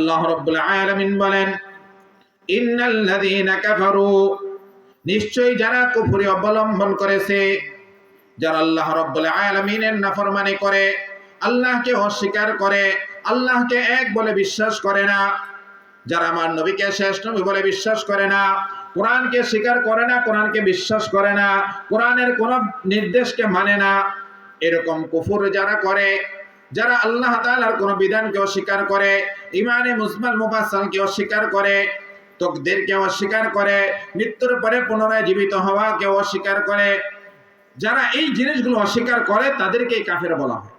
আল্লাহ রাব্বুল আলামিন বলেন, ইন্নাল্লাযীনা কাফারু, নিশ্চয়ই যারা কুফরি অবলম্বন করেছে, যারা আল্লাহ রাব্বুল আলামিনের নাফরমানি করে, আল্লাহকে অস্বীকার করে, আল্লাহকে এক বলে বিশ্বাস করে না, যারা আমার নবীকে শেষ নবী বলে বিশ্বাস করে না, কোরআনকে স্বীকার করে না, কোরআনকে বিশ্বাস করে না, কোরআনের কোন নির্দেশকে মানে না, এরকম কুফর যারা করে, যারা আল্লাহ তাআলার কোন বিধানকে অস্বীকার করে, ইমানে মুজমাল মুফাসসালকে অস্বীকার করে, তাকদীরকে অস্বীকার করে, মৃত্যুর পরে পুনরায় জীবিত হওয়াকে অস্বীকার করে, যারা এই জিনিসগুলো অস্বীকার করে তাদেরকেই কাফের বলা হয়।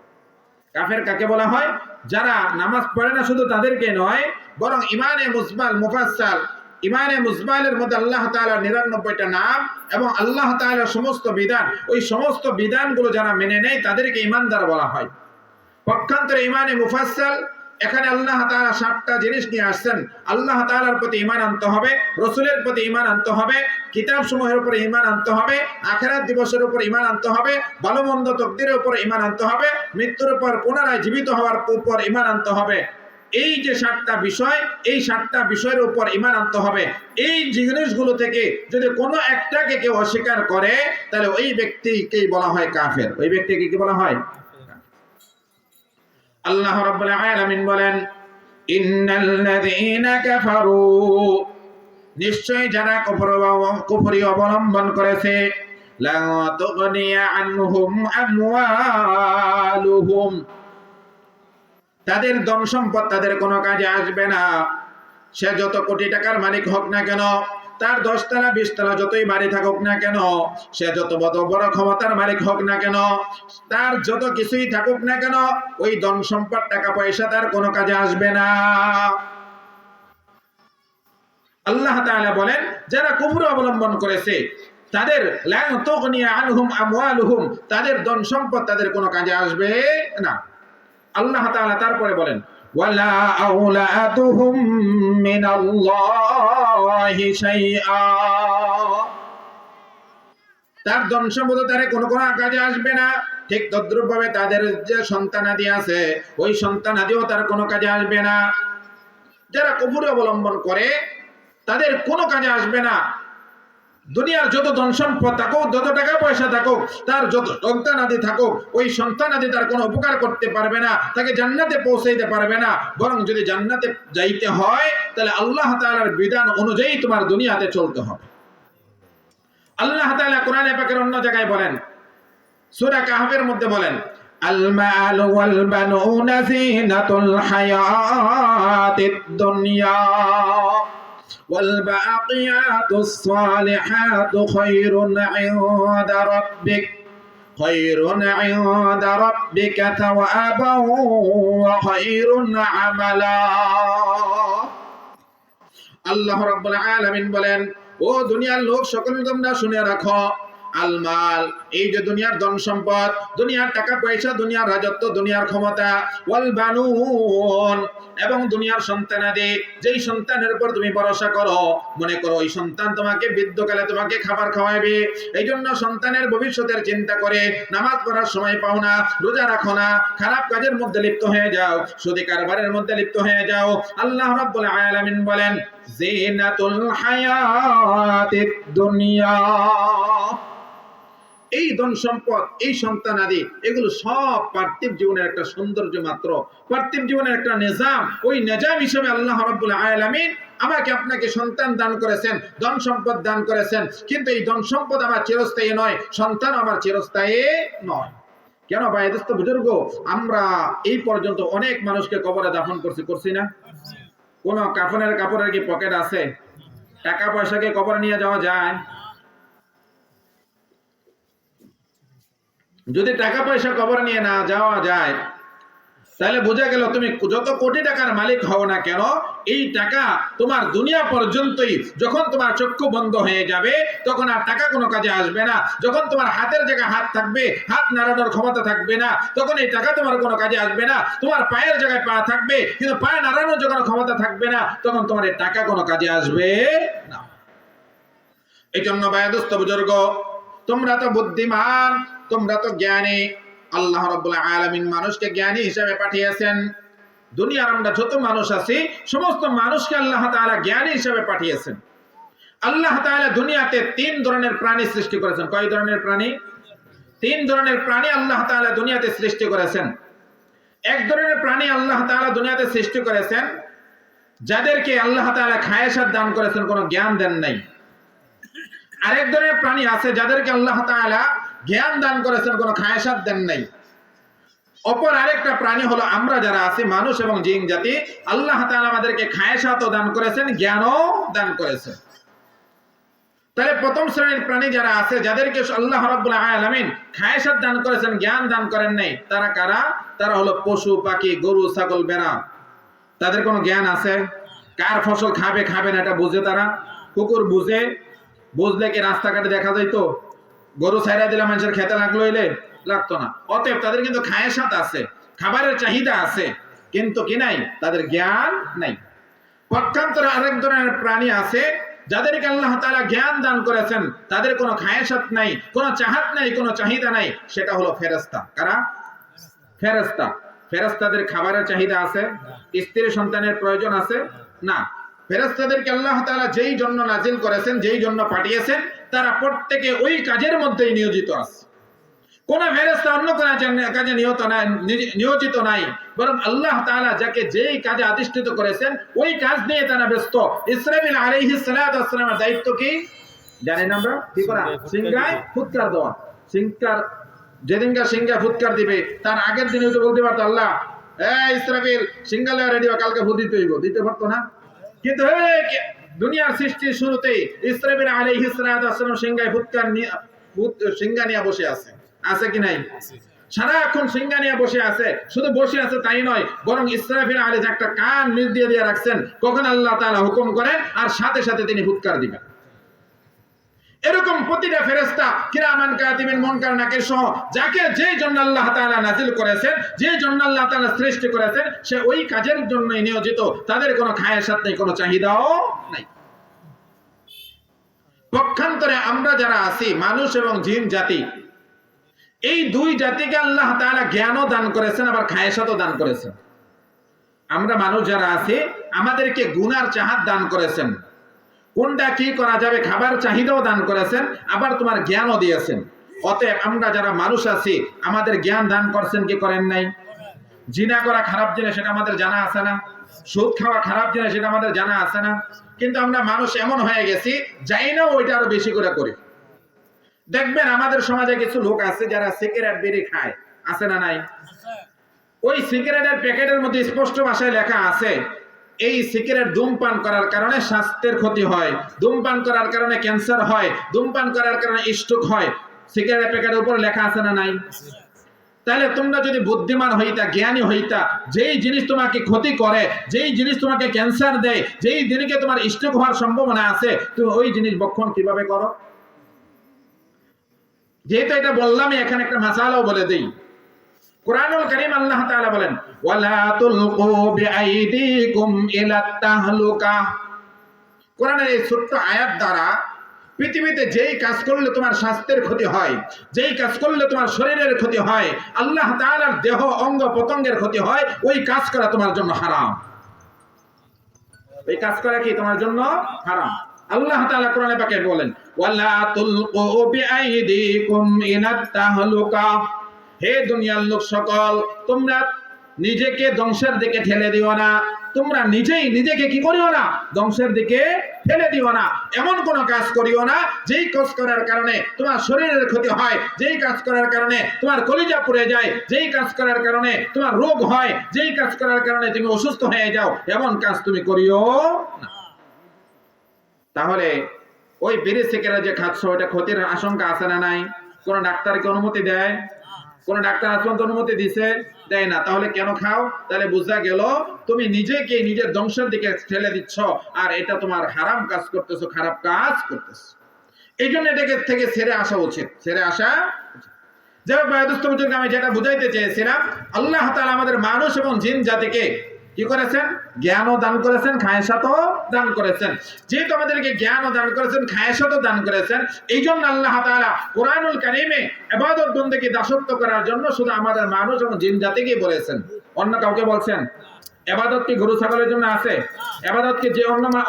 কাফের কাকে বলা হয়? যারা নামাজ পড়ে না শুধু তাদেরকে নয়, বরং ইমানে মুজমাল মুফাসসাল, ইমানে মুজমালের মধ্যে আল্লাহ তাআলার 99টা নাম এবং আল্লাহ তাআলার সমস্ত বিধান, ওই সমস্ত বিধানগুলো যারা মেনে নেয় তাদেরকে ঈমানদার বলা হয়। পক্ষান্তরে ইমানে মুফাসসাল, এখানে আল্লাহ তাআলা 7টা জিনিস নিয়ে আসছেন। আল্লাহ তাআলার প্রতি ঈমান আনতে হবে, রাসূলের প্রতি ঈমান আনতে হবে, কিতাব সমূহের উপরে ঈমান আনতে হবে, আখিরাত দিবসের উপর ঈমান আনতে হবে, ভালো মন্দ তাকদীরের উপর ঈমান আনতে হবে, মৃত্যুর পর পুনরায় জীবিত হওয়ার উপর ঈমান আনতে হবে। এই যে 7টা বিষয়, এই 7টা বিষয়ের উপর ঈমান আনতে হবে। এই জিনিসগুলো থেকে যদি কোনো একটাকে কেউ অস্বীকার করে, তাহলে ওই ব্যক্তিকেই বলা হয় কাফের। ওই ব্যক্তিকে কি বলা হয়? আল্লাহ রাব্বুল আলামিন বলেন, ইন্নাল্লাযীনা কাফারু, নিশ্চয় যারা কুফরি অবলম্বন করেছে, লা তুগনিয়া আনহুম আমওয়ালুহুম, তাদের ধন সম্পদ তাদের কোনো কাজে আসবে না। সে যত কোটি টাকার মালিক হোক না কেন, তার 10 তলা 20 তলা যতই বাড়ি থাকুক না কেন, সে যত বড় ক্ষমতার মালিক হোক না কেন, তার যত কিছুই থাকুক না কেন, ওই ধন সম্পদ টাকা পয়সা তার কোনো কাজে আসবে না। আল্লাহ তাআলা বলেন, যারা কুফর অবলম্বন করেছে তাদের লা তুগনিয়া আনহুম আমওয়ালুহুম, তাদের ধন সম্পদ তাদের কোনো কাজে আসবে না। আল্লাহ তাআলা তারপরে বলেন, ওয়ালা আওলাতুহুম মিনাল্লাহি শাইআ, তার ধন সম্পদ তার কোনো কাজে আসবে না। ঠিক তদ্রূপভাবে তাদের যে সন্তানাদি আছে, ওই সন্তানাদিও তার কোনো কাজে আসবে না। যারা কুফর অবলম্বন করে তাদের কোনো কাজে আসবে না। দুনিয়ার যত ধন সম্পদ থাকুক, যত টাকা পয়সা থাকুক, তার যত সন্তানাদি থাকুক, ওই সন্তানাদি তার কোনো উপকার করতে পারবে না, তাকে জান্নাতে পৌঁছাইতে পারবে না। বরং যদি জান্নাতে যাইতে হয়, তাহলে আল্লাহ তাআলার বিধান অনুযায়ী তোমার দুনিয়াতে চলতে হবে। আল্লাহ তাআলা কোরআনে পাকের অন্য জায়গায় বলেন, সূরা কাহফের মধ্যে বলেন, আল মাল ওয়াল বানুনা যিনাতুল হায়াতিদ দুনিয়া والباقيات الصالحات خير عند ربك ثوابا وخير عملا। আল্লাহ রাব্বুল আলামিন বলেন, ও দুনিয়ার লোক সকল তোমরা শুনে রাখো, আল মাল, এই যে দুনিয়ার ধন সম্পদ, দুনিয়ার টাকা পয়সা, দুনিয়ার রাজত্ব, দুনিয়ার ক্ষমতা, ওয়াল বানুন, এবং দুনিয়ার সন্তানাদি, যেই সন্তানের উপর তুমি ভরসা করো, মনে করো ওই সন্তান তোমাকে বৃদ্ধকালে তোমাকে খাবার খাওয়াবে, এই জন্য সন্তানের ভবিষ্যতের চিন্তা করে নামাজ পড়ার সময় পাও না, রোজা রাখো না, খারাপ কাজের মধ্যে লিপ্ত হয়ে যাও, সুদী কারবারের মধ্যে লিপ্ত হয়ে যাও। আল্লাহ রাব্বুল আলামিন বলেন, যিনাতুল হায়াতিদ দুনিয়া, এই ধন সম্পদ, এই সন্তান আদি, এগুলো সব পার্থিব জীবনের একটা সৌন্দর্য মাত্র, পার্থিব জীবনের একটা নিজাম। ওই নিজাম হিসেবে আল্লাহ রাব্বুল আলামিন আমাকে আপনাকে সন্তান দান করেছেন, ধন সম্পদ দান করেছেন, কিন্তু এই ধন সম্পদ আমার চিরস্থায়ী নয়, সন্তান আমার চিরস্থায়ী নয়। কেন ভাই দোস্ত বুজুর্গ, আমরা এই পর্যন্ত অনেক মানুষকে কবরে দাফন করছি না? কোন কাফনের কাপড়ের কি পকেট আছে? টাকা পয়সাকে কবরে নিয়ে যাওয়া যায়? যদি টাকা পয়সা কবরে নিয়ে না যাওয়া যায়, তাহলে বোঝা গেল তুমি যত কোটি টাকার মালিক হও না কেন, এই টাকা তোমার দুনিয়া পর্যন্তই। যখন তোমার চক্ষু বন্ধ হয়ে যাবে, তখন আর টাকা কোনো কাজে আসবে না। যখন তোমার হাতের জায়গায় হাত থাকবে, হাত নাড়ানোর ক্ষমতা থাকবে না, তখন এই টাকা তোমার কোনো কাজে আসবে না। তোমার পায়ের জায়গায় পা থাকবে, কিন্তু পা নাড়ানোর যখন ক্ষমতা থাকবে না, তখন তোমার এই টাকা কোনো কাজে আসবে না। এই জন্য ভাই দোস্ত বুজুর্গ, তোমরা তো বুদ্ধিমান, তোমরা তো জ্ঞানী। আল্লাহ রাব্বুল আলামিন মানুষকে জ্ঞানী হিসেবে পাঠিয়েছেন। দুনিয়ার আমরা যত মানুষ আছি সমস্ত মানুষকে আল্লাহ তাআলা জ্ঞানী হিসেবে পাঠিয়েছেন। আল্লাহ তাআলা দুনিয়াতে 3 ধরনের প্রাণী সৃষ্টি করেছেন। কয় ধরনের প্রাণী? 3 ধরনের প্রাণী আল্লাহ তাআলা দুনিয়াতে সৃষ্টি করেছেন। এক ধরনের প্রাণী আল্লাহ তাআলা দুনিয়াতে সৃষ্টি করেছেন যাদেরকে আল্লাহ তাআলা খায়েশাত দান করেছেন, কোনো জ্ঞান দেন নাই। আরেক ধরনের প্রাণী আছে যাদেরকে আল্লাহ তাআলা জ্ঞান দান করেছেন, কোনো খায়েশাত দেন নাই। অপর আরেকটা প্রাণী হলো আমরা যারা আছি মানুষ এবং জিন জাতি, আল্লাহ তাআলা আমাদেরকে খায়েশাতও দান করেছেন, জ্ঞানও দান করেছেন। তাহলে প্রথম শ্রেণীর প্রাণী যারা আছে যাদেরকে আল্লাহ রাব্বুল আলামিন খায়েশাত দান করেছেন, জ্ঞান দান করেন নাই, তারা কারা? তারা হলো পশু পাখি, গরু ছাগল ভেড়া। তাদের কোনো জ্ঞান আছে? কার ফসল খাবে খাবে না এটা বুঝে তারা? কুকুর বুঝে? বুঝলে কি রাস্তাঘাটে দেখা যাইতো? গরু ছাইরা দিলে মানুষের খেতে লাগলো এলে লাগতো না। অতএব তাদের কিন্তু খায়েশাত আছে, খাবারের চাহিদা আছে, কিন্তু কি নাই? তাদের জ্ঞান নাই। পক্ষান্তরে আরেক ধরনের প্রাণী আছে যাদেরকে আল্লাহ তাআলা জ্ঞান দান করেছেন, তাদের কোনো খায়েশাত নাই, কোনো চাহাত নাই, কোনো চাহিদা নাই। সেটা হলো ফেরেশতা। কারা? ফেরেশতা। ফেরেশতাদের খাবারের চাহিদা আছে? স্ত্রী সন্তানের প্রয়োজন আছে? না। ফেরেশতাদেরকে আল্লাহ তাআলা যেই জন্য নাজিল করেছেন, যেই জন্য পাঠিয়েছেন, তারা প্রত্যেকে ওই কাজের মধ্যেই নিয়োজিত আছে। কোন ফেরেশতা অন্য কোন কাজে নিয়োজিত নাই, বরং আল্লাহ তাআলা যাকে যেই কাজে আদিষ্ঠিত করেছেন ওই কাজ নিয়ে তারা ব্যস্ত। ইসরাফিল আলাইহিস সালাতু ওয়াস সালামের দায়িত্ব কি জানেন আমরা? কি করা? সিংহায় ফুৎকার দেওয়া। সিংহার যেদিনকার সিংহা ফুৎকার দিবে তার আগের দিন হয়তো বলতে পারতো, আল্লাহ ইসরাফিল সিংহালে রেডি হ, কালকে ফুৎ দিতে হইব, দিতে পারতো না। কিন্তু দুনিয়ার সৃষ্টির শুরুতেই ইসরাফিল আলাইহিস সালাতু ওয়াস সালাম সিংহায় সিংহা নিয়ে বসে আছে। আছে কি নাই? সারাক্ষণ সিংহা নিয়ে বসে আছে। শুধু বসে আছে তাই নয়, বরং ইসরাফিল আলাইহিস একটা কান নিজ দিয়ে রাখছেন, কখন আল্লাহ তাআলা হুকুম করেন আর সাথে সাথে তিনি ফুৎকার দিবেন। এরকম প্রতিটা ফেরেশতা কিরামান কাতিবিন মুনকার নাকির সহ যাকে যে জন্য আল্লাহ তাআলা নাজিল করেছেন, যে জন্য আল্লাহ তাআলা সৃষ্টি করেছেন, সে ওই কাজের জন্যই নিয়োজিত। তাদের কোনো খায়েশাত নেই, কোনো চাহিদাও নাই। পক্ষান্তরে আমরা যারা আছি মানুষ এবং জিন জাতি, এই দুই জাতিকে আল্লাহ তাআলা জ্ঞানও দান করেছেন, আবার খায়েশাতও দান করেছেন। আমরা মানুষ যারা আছি আমাদেরকে গুনার চাহাত দান করেছেন, কোনটা কি করা যাবে খাবার চাহিদাও দান করেছেন, আবার তোমার জ্ঞানও দিয়েছেন। অতএব আমরা যারা মানুষ আছি আমাদের জ্ঞান দান করছেন কি করেন নাই? জিনা করা খারাপ জিনিস সেটা আমাদের জানা আছে না? সুদ খাওয়া খারাপ জিনিস সেটা আমাদের জানা আছে না? কিন্তু আমরা মানুষ এমন হয়ে গেছি যাই না ওইটা আরো বেশি করে করি। দেখবেন আমাদের সমাজে কিছু লোক আছে যারা সিগারেট বিড়ি খায়, আছে না নাই? ওই সিগারেটের প্যাকেটের মধ্যে স্পষ্ট ভাষায় লেখা আছে এই সিগারেট ধূমপান করার কারণে স্বাস্থ্যের ক্ষতি হয়, ধূমপান করার কারণে ক্যান্সার হয়, ধূমপান করার কারণে স্ট্রোক হয়। সিগারেট প্যাকেটের উপর লেখা আছে না নাই? তাহলে তোমরা যদি বুদ্ধিমান হইতা, জ্ঞানী হইতা, যেই জিনিস তোমাকে ক্ষতি করে, যেই জিনিস তোমাকে ক্যান্সার দেয়, যেই জিনিসকে তোমার স্ট্রোক হওয়ার সম্ভাবনা আছে, তুমি ওই জিনিস ভক্ষণ কিভাবে করো? যেহেতু এটা বললামই, এখানে একটা মাসালাও বলে দেই। কুরআনুল কারীম আল্লাহ তাআলা বলেন, ওয়ালা তুলকু বিআইদিকুম ইলাত তাহলুকা। কোরআনের এই ছোট্ট আয়াত দ্বারা পৃথিবীতে যেই কাজ করলে তোমার স্বাস্থ্যের ক্ষতি হয়, যেই কাজ করলে তোমার শরীরের ক্ষতি হয়, আল্লাহ তাআলার দেহ অঙ্গ প্রত্যঙ্গের ক্ষতি হয়, ওই কাজ করা তোমার জন্য হারাম। এই কাজ করা কি তোমার জন্য হারাম? আল্লাহ তাআলা কোরআনে পাকে বলেন, ওয়ালা তুলকু বিআইদিকুম ইলাত তাহলুকা। হে দুনিয়ার লোক সকল, তোমরা নিজেকে ধ্বংসের দিকে ঠেলে দিও না। তোমরা নিজেই নিজেকে কি করিও না? ধ্বংসের দিকে ঠেলে দিও না। এমন কোন কাজ করিও না যেই কাজ করার কারণে তোমার শরীরের ক্ষতি হয়, যেই কাজ করার কারণে তোমার কলিজা পুড়ে যায়, যেই কাজ করার কারণে তোমার রোগ হয়, যেই কাজ করার কারণে তুমি অসুস্থ হয়ে যাও, এমন কাজ তুমি করিও না। তাহলে ওই বিড়ি সিগারেট যে খাচ্ছ ওটা ক্ষতির আশঙ্কা আছে না নাই? কোন ডাক্তারকে অনুমতি দেয়? কোন ডাক্তার আসন্ত অনুমতি দিছে? দেয় না। তাহলে কেন খাও? তাহলে বোঝা গেল তুমি নিজেকে নিজের ধ্বংসের দিকে ঠেলে দিচ্ছ, আর এটা তোমার হারাম কাজ করতেছো, খারাপ কাজ করতেছো। এই জন্য এটাকে থেকে ছেড়ে আসা উচিত, ছেড়ে আসা। যাই হোক ভাইদোস্ত বুজুর্গ, আমি যেটা বুঝাইতে চেয়েছিলাম, আল্লাহ তাআলা আমাদের মানুষ এবং জিন জাতিকে কি করেছেন? জ্ঞানও দান করেছেন, খায়েশাতও দান করেছেন। যেহেতু আমাদেরকে জ্ঞানও দান করেছেন, খায়েশাতও দান করেছেন, এই জন্য আল্লাহ তাআলা কুরআনুল কারীমে ইবাদত বন্দেগী দাসত্ব করার জন্য শুধু আমাদের মানুষ এবং জিন জাতিকে বলেছেন, অন্য কাউকে বলছেন? ইবাদত কি গরু ছাগলের জন্য আছে? ইবাদত কি যে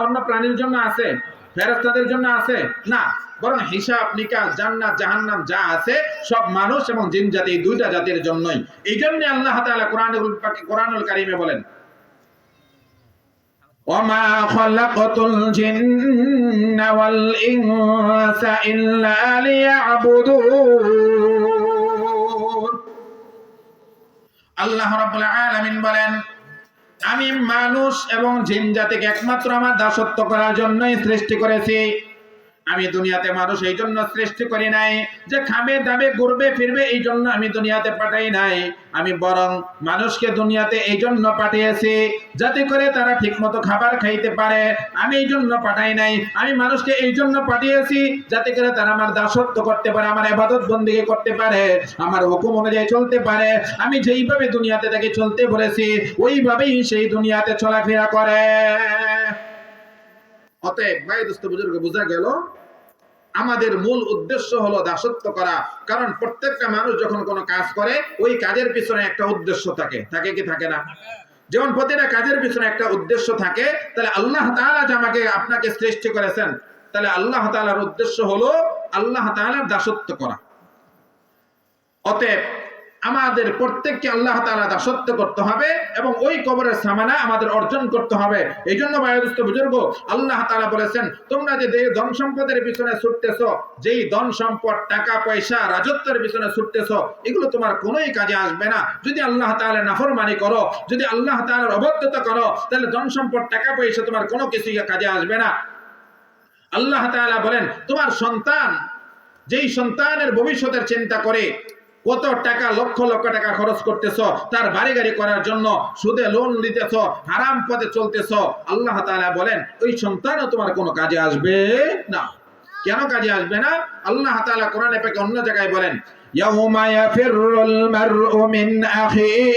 অন্য প্রাণীর জন্য আছে? ফেরেশতাদের জন্য আছে? না, বরং হিসাব নিকাশ জান্নাত জাহান্নাম যা আছে সব মানুষ এবং জিন জাতি, এই দুইটা জাতির জন্যই। এই জন্য আল্লাহ তাআলা কোরআনুল কারীমে বলেন, ওয়ামা খালাকাতুল জিন্না ওয়াল ইনসা ইল্লা লিয়াবুদুন। আল্লাহ রাব্বুল আলামিন বলেন, আমি মানুষ এবং জিন জাতিকে একমাত্র আমার দাসত্ব করার জন্যই সৃষ্টি করেছি। আমি দুনিয়াতে মানুষ এই জন্য সৃষ্টি করি নাই যে খাবে দাবে ঘুরবে ফিরবে, এই জন্য আমি দুনিয়াতে পাঠাই নাই। আমি বরং মানুষকে দুনিয়াতে এই জন্য পাঠিয়েছি যাতে করে তারা ঠিকমতো খাবার খাইতে পারে। আমি এই জন্য পাঠাই নাই। আমি মানুষকে এই জন্য পাঠিয়েছি যাতে করে তারা আমার দাসত্ব করতে পারে, আমার ইবাদত বন্দেগী করতে পারে, আমার হুকুম অনুযায়ী চলতে পারে। আমি যেইভাবে দুনিয়াতে তাকে চলতে বলেছি ওইভাবেই সেই দুনিয়াতে চলাফেরা করে। অতএব ভাই দোস্ত বুজুর্গ, বোঝা গেল আমাদের মূল উদ্দেশ্য হলো দাসত্ব করা। কারণ প্রত্যেকটা মানুষ যখন কোনো কাজ করে ওই কাজের পিছনে একটা উদ্দেশ্য থাকে, থাকে কি থাকে না? যেমন প্রতিটা কাজের পিছনে একটা উদ্দেশ্য থাকে। তাহলে আল্লাহ তাআলা যে আমাকে আপনাকে সৃষ্টি করেছেন, তাহলে আল্লাহ তাআলার উদ্দেশ্য হলো আল্লাহ তাআলার দাসত্ব করা। অতএব আমাদের প্রত্যেককে আল্লাহ তাআলা দাসত্ব করতে হবে এবং ওই কবরের সামানা আমাদের অর্জন করতে হবে। এই জন্য বায়ুস্থ বুজুর্গ, আল্লাহ তাআলা বলেছেন, তোমরা যে ধন সম্পদের পিছনে ছুটতেছো, যেই ধন সম্পদ টাকা পয়সা রাজত্বের পিছনে ছুটতেছো, এগুলো তোমার কোনোই কাজে আসবে না যদি আল্লাহ তাআলার নাফরমানি করো, যদি আল্লাহ তাআলার অবাধ্যতা করো, তাহলে ধন সম্পদ টাকা পয়সা তোমার কোনো কিছুই কাজে আসবে না। আল্লাহ তাআলা বলেন, তোমার সন্তান, যেই সন্তানের ভবিষ্যতের চিন্তা করে কত টাকা লক্ষ লক্ষ টাকা খরচ করতেছ তার বাড়ি গাড়ি করার জন্য, সুদে লোন দিতেছ, হারাম পথে চলতেছ, আল্লাহ তাআলা বলেন ওই সন্তানও তোমার কোনো কাজে আসবে না। কেন কাজে আসবে না? আল্লাহ তাআলা কোরআনে পাকে অন্য জায়গায় বলেন, ইয়াউমা ইয়াফিরুল মারউ মিন আখিহি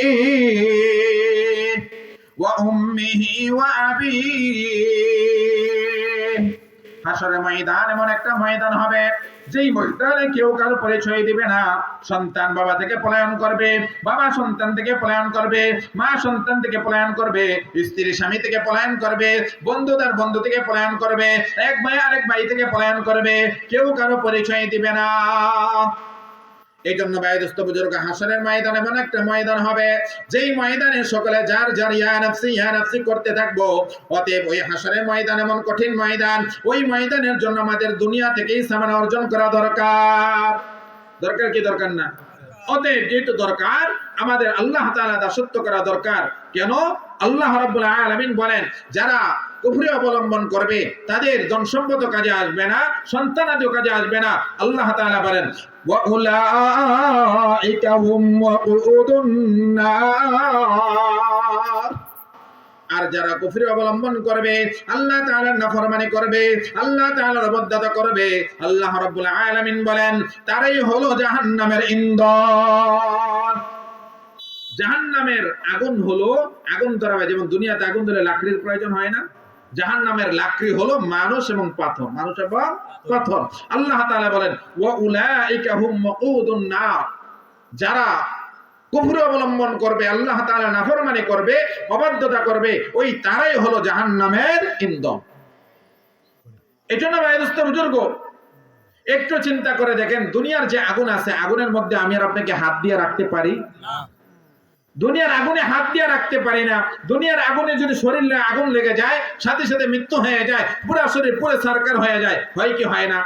ওয়া উম্মিহি ওয়া আবিহি। হাসরের ময়দান এমন একটা ময়দান হবে যেই ময়দানে কেউ কারো পরিচয় দিবে না। সন্তান বাবা থেকে পলায়ন করবে, বাবা সন্তান থেকে পলায়ন করবে, মা সন্তান থেকে পলায়ন করবে, স্ত্রী স্বামী থেকে পলায়ন করবে, বন্ধু তার বন্ধু থেকে পলায়ন করবে, এক ভাই আরেক ভাই থেকে পলায়ন করবে, কেউ কারো পরিচয় দিবে না। এই জন্য ভাই দোস্ত বুজুর্গ, হাসরের ময়দান এমন একটা ময়দান হবে যেই ময়দানে সকলে যার যার ইয়া নাফসি করতে থাকবো। অতএব ওই হাসরের ময়দান এমন কঠিন ময়দান, ওই ময়দানের জন্য আমাদের দুনিয়া থেকেই সামানা অর্জন করা দরকার। দরকার কি দরকার না? অতএব যেহেতু দরকার, আমাদের আল্লাহ তাআলা দাসত্ব করা দরকার। কেন? আল্লাহ রাব্বুল আলামিন বলেন, যারা কুফরি অবলম্বন করবে তাদের ধন সম্পদ কাজে আসবে না, সন্তানাদিও কাজে আসবে না। আল্লাহ তাআলা বলেন, ওয়া উলাইকা হুম ওয়াকুদুন নার। আর যারা কুফরি অবলম্বন করবে, আল্লাহ তাআলার নাফরমানি করবে, আল্লাহ তাআলার অবাধ্যতা করবে, আল্লাহ রাব্বুল আলামিন বলেন তারাই হলো জাহান্নামের ইন্ধন। জাহান্নামের আগুন হলো, আগুন ধরাবে যেমন দুনিয়াতে আগুন ধরে লাকড়ির প্রয়োজন হয় না, জাহান্নামের লাকড়ি হলো মানুষ এবং পাথর, মানুষ এবং পাথর। আল্লাহ তাআলা বলেন, ওয়া উলাইকা হুম ওয়াকুদুন নার। যারা কুফর অবলম্বন করবে, আল্লাহ তাআলা নাফরমানি করবে, অবাধ্যতা করবে, ওই তারাই হলো জাহান্নামের ইন্ধন। এজন্য ভাই দোস্ত বুজুর্গ, একটু চিন্তা করে দেখেন, দুনিয়ার যে আগুন আছে, আগুনের মধ্যে আমি আর আপনাকে হাত দিয়ে রাখতে পারি না? দুনিয়ার আগুনে হাত দিয়ে রাখতে পারি না। দুনিয়ার আগুনে যদি শরীরে আগুন লেগে যায়, সাথে সাথে মৃত্যু হয়ে যায়, পুরো শরীর পুরো সরকার হয়ে যায়, হয় কি হয় না?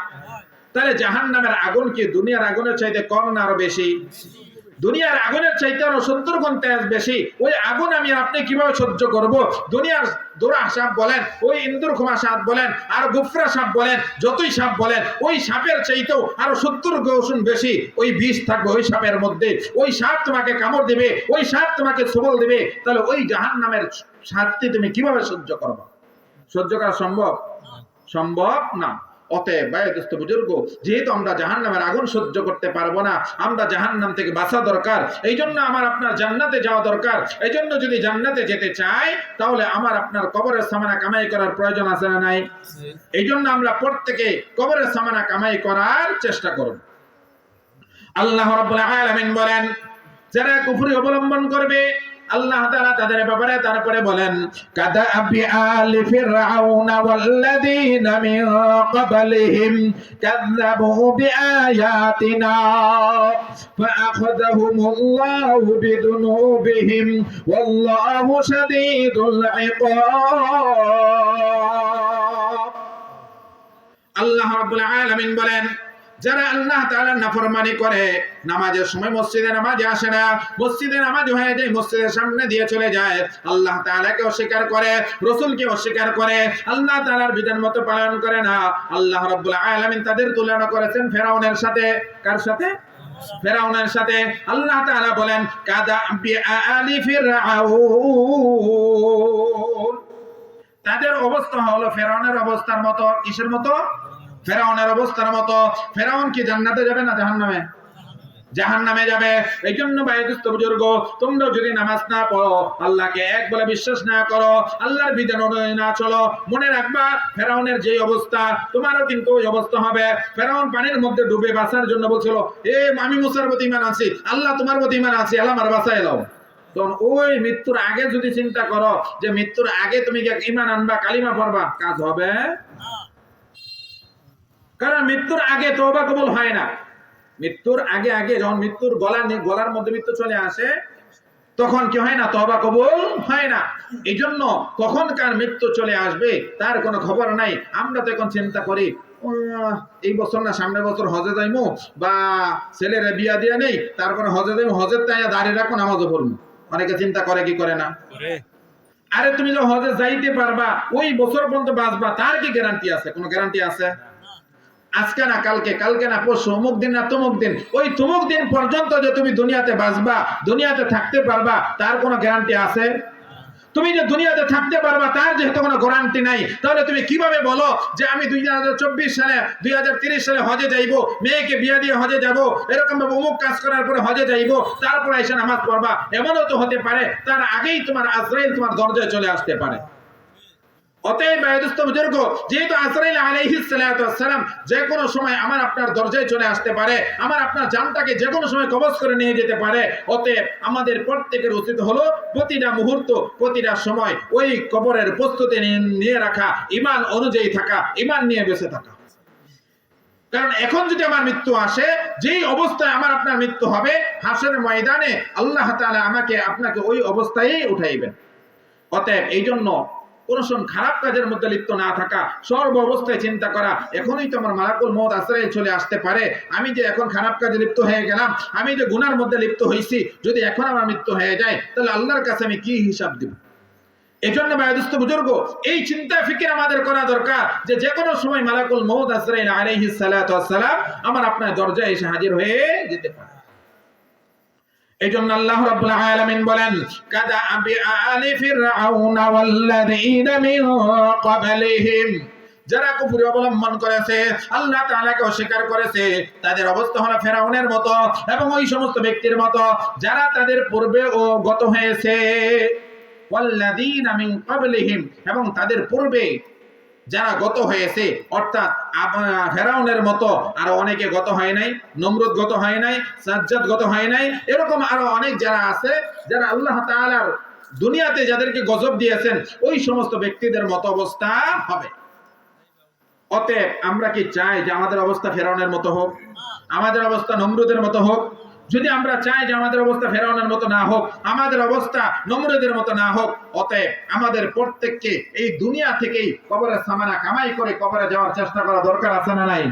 তাহলে জাহান্নামের আগুন কি দুনিয়ার আগুনের চাইতে কম না আরো বেশি? দুনিয়ার আগুনের চাইতে আরো 70 গুণ তেজ বেশি। ওই আগুন আমি আপনি কিভাবে সহ্য করব? দুনিয়ার দোরা সাপ বলেন, ওই ইন্দুর খুমা সাপ বলেন, আর গুফরা সাপ বলেন, যতই সাপ বলেন, ওই সাপের চাইতেও আরো 70 গুণ বেশি ওই বিষ থাকবে ওই সাপের মধ্যে। ওই সাপ তোমাকে কামড় দিবে, ওই সাপ তোমাকে সবল দিবে। তাহলে ওই জাহান্নামের শাস্তি তুমি কিভাবে সহ্য করবে? সহ্য করা সম্ভব? সম্ভব না। অতএব ভাই দোস্ত বুজুর্গ, যেহেতু আমরা জাহান্নামের আগুন সহ্য করতে পারবো না, আমরা জাহান্নাম থেকে বাঁচা দরকার। এই জন্য আমার আপনার জান্নাতে যাওয়া দরকার। এই জন্য যদি জান্নাতে যেতে চাই, তাহলে আমার আপনার কবরের সামানা কামাই করার প্রয়োজন আছে না নাই? এই জন্য আমরা প্রত্যেকে কবরের সামানা কামাই করার চেষ্টা করব। আল্লাহ রাব্বুল আলামিন বলেন, যারা কুফরি অবলম্বন করবে, আল্লাহ তাআলা তাদের ব্যাপারে তারপরে বলেন কাদাবি আলি ফিরআউনা ওয়াল্লাযীনা মিন ক্বাবলিহিম কাযযাবু বিআয়াতিনা ফাআখাযাহুমুল্লাহু বিযুনুবিহিম ওয়াল্লাহু শাদীদুল ইকাব। আল্লাহ রাব্বুল আলামিন বলেন যারা আল্লাহ তাআলার নাফরমানি করে, নামাজের সময় মসজিদে নামাজে আসে না, মসজিদে নামাজ হয়ে যায় মসজিদের সামনে দিয়ে চলে যায়, আল্লাহ তাআলাকে অস্বীকার করে, রাসূলকে অস্বীকার করে, আল্লাহ তাআলার বিধান মতো পালন করে না, আল্লাহ রাব্বুল আলামিন তাদের তুলনা করেছেন ফেরাউনের সাথে। কার সাথে? ফেরাউনের সাথে। আল্লাহ তাআলা বলেন কাদা বিআলি ফিরআউন, তাদের অবস্থা হলো ফেরাউনের অবস্থার মতো। কিসের মতো? ফেরাউনের অবস্থার মতো। ফেরাউন কি জান্নাতে যাবে না জাহান্নামে? জাহান্নামে যাবে। এই জন্য ভাইদুস্ত বুজুর্গ, তোমরা যদি নামাজ না পড়ো, আল্লাহকে এক বলে বিশ্বাস না করো, আল্লাহর বিধান অনুযায়ী না চলো, মনে রাখবা ফেরাউনের যে অবস্থা তোমারও কিন্তু ওই অবস্থা হবে। ফেরাউন পানির মধ্যে ডুবে বাঁচার জন্য বলছিল আমি মুসার প্রতি ঈমান আছি, আল্লাহ তোমার প্রতি ঈমান আছি, আল্লাহ আমার বাঁচায় এলো। তখন ওই মৃত্যুর আগে যদি চিন্তা করো যে মৃত্যুর আগে তুমি ঈমান আনবা, কালিমা পড়বা, কাজ হবে? কারণ মৃত্যুর আগে তওবা কবুল হয় না। মৃত্যুর আগে যখন মৃত্যুর গলার মধ্যে মৃত্যু চলে আসে, তখন কি হয় না? তওবা কবুল হয় না। এই জন্য কখনকার মৃত্যু চলে আসবে তার কোনো খবর নাই। আমরা তো এখন চিন্তা করি এই বছর না সামনের বছর হজে যাইমু, বা ছেলেরা বিয়া দিয়া নেই, তারপরে হজে যাইমু, হজের তাই দাঁড়িয়ে রাখবো, নামাজও পড়বো। অনেকে চিন্তা করে কি করে না? আরে তুমি যে হজে যাইতে পারবা, ওই বছর পর্যন্ত বাঁচবা, তার কি গ্যারান্টি আছে? কোনো গ্যারান্টি আছে? আজকে না কালকে, কালকে না পরশু, অমুক দিন না তমুক দিন, ওই তমুক দিন পর্যন্ত যে তুমি দুনিয়াতে বাঁচবা, দুনিয়াতে থাকতে পারবা, তার কোনো গ্যারান্টি আছে? তুমি যে দুনিয়াতে থাকতে পারবা তার যেহেতু কোনো গ্যারান্টি নাই, তাহলে তুমি কিভাবে বলো যে আমি 2024 সালে 2030 সালে হজে যাইবো, মেয়েকে বিয়া দিয়ে হজে যাব, এরকম ভাবে অমুক কাজ করার পরে হজে যাইবো, তারপর এসে নামাজ পড়বা? এমনও তো হতে পারে তার আগেই তোমার আজরাইল তোমার দরজায় চলে আসতে পারে। অতএব বুজুর্গ, যেহেতু আজরাইল আলাইহিস সালাতু ওয়াস সালাম যে কোনো সময় আমার আপনার দরজায় চলে আসতে পারে, আমার আপনার জানটাকে যে কোনো সময় কবজ করে নিয়ে যেতে পারে, অতএব আমাদের প্রত্যেকের উচিত হলো প্রতিটা মুহূর্ত, প্রতিটা সময় ওই কবরের প্রস্তুতি নিয়ে রাখা, ঈমান অনুযায়ী থাকা, ঈমান নিয়ে বেঁচে থাকা। কারণ এখন যদি আমার মৃত্যু আসে, যেই অবস্থায় আমার আপনার মৃত্যু হবে, হাসরের ময়দানে আল্লাহ তাআলা আমাকে আপনাকে ওই অবস্থায় উঠাইবেন। অতএব এই জন্য কোন খারাপ কাজের মধ্যে লিপ্ত না থাকা, সর্ব অবস্থায় চিন্তা করা এখনই তো আমার মালাকুল মউত আজরাইল চলে আসতে পারে, আমি যে এখন খারাপ কাজে লিপ্ত হয়ে গেলাম, আমি যে গুনার মধ্যে লিপ্ত হয়েছি, যদি এখন আমার মৃত্যু হয়ে যায় তাহলে আল্লাহর কাছে আমি কি হিসাব দিব? এজন্য ভাইদুস্ত বুজুর্গ, এই চিন্তা ফিকির আমাদের করা দরকার যে কোনো সময় মালাকুল মউত আজরাইল আলাইহিস সালাতু ওয়াস সালাম আমার আপনার দরজায় এসে হাজির হয়ে যেতে পারে। এজন্য আল্লাহ রাব্বুল আলামিন বলেন কাদা বিআলি ফিরআউনা ওয়াল্লাযীনা মিন ক্বাবলিহিম, যারা কুফরি অবলম্বন করেছে, আল্লাহ তাআলাকে অস্বীকার করেছে, তাদের অবস্থা হলো ফেরাউনের মতো এবং ওই সমস্ত ব্যক্তির মতো যারা তাদের পূর্বে ও গত হয়েছে। ওয়াল্লাযীনা মিন ক্বাবলিহিম, এবং তাদের পূর্বে যারা গত হয়েছে, অর্থাৎ ফেরাউনের মতো আরো অনেকে গত হয় নাই, নমরুদ গত হয় নাই, সাজ্জাদ গত হয় নাই, এরকম আরো অনেক যারা আছে, যারা আল্লাহ তাআলার দুনিয়াতে যাদেরকে গজব দিয়েছেন, ওই সমস্ত ব্যক্তিদের মতো অবস্থা হবে। অতএব আমরা কি চাই যে আমাদের অবস্থা ফেরাউনের মতো হোক, আমাদের অবস্থা নমরুদের মতো হোক? যদি আমরা চাই যে আমাদের অবস্থা ফেরাউনের মতো না হোক, আমাদের অবস্থা নমরুদের মতো না হোক, অতএব আমাদের প্রত্যেককে এই দুনিয়া থেকেই কবরের সামানা কামাই করে কবরে যাওয়ার চেষ্টা করা দরকার আছে না নাই?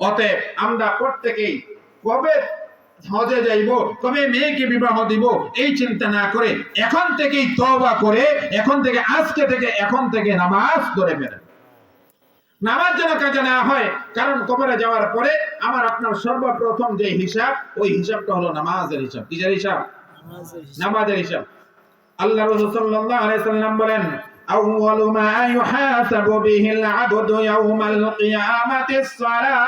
অতএব আমরা প্রত্যেকেই কবে হজে যাইব, কবে মেয়েকে বিবাহ দিব, এই চিন্তা না করে এখন থেকেই তওবা করে, এখন থেকে আজকে থেকে এখন থেকে নামাজ ধরে ফেলেন। নামাজ যেন কাজে না হয়, কারণ কবরে যাওয়ার পরে আমার আপনার সর্বপ্রথম যে হিসাব, ওই হিসাবটা হলো নামাজের হিসাব। কিসের হিসাব? নামাজের হিসাব। আল্লাহ রাসূল সাল্লাল্লাহু আলাইহি সাল্লাম বলেন আউয়ালু মা ইউহাসাবু বিহিল আবদু ইয়াউমাল কিয়ামাতিস সালাহ,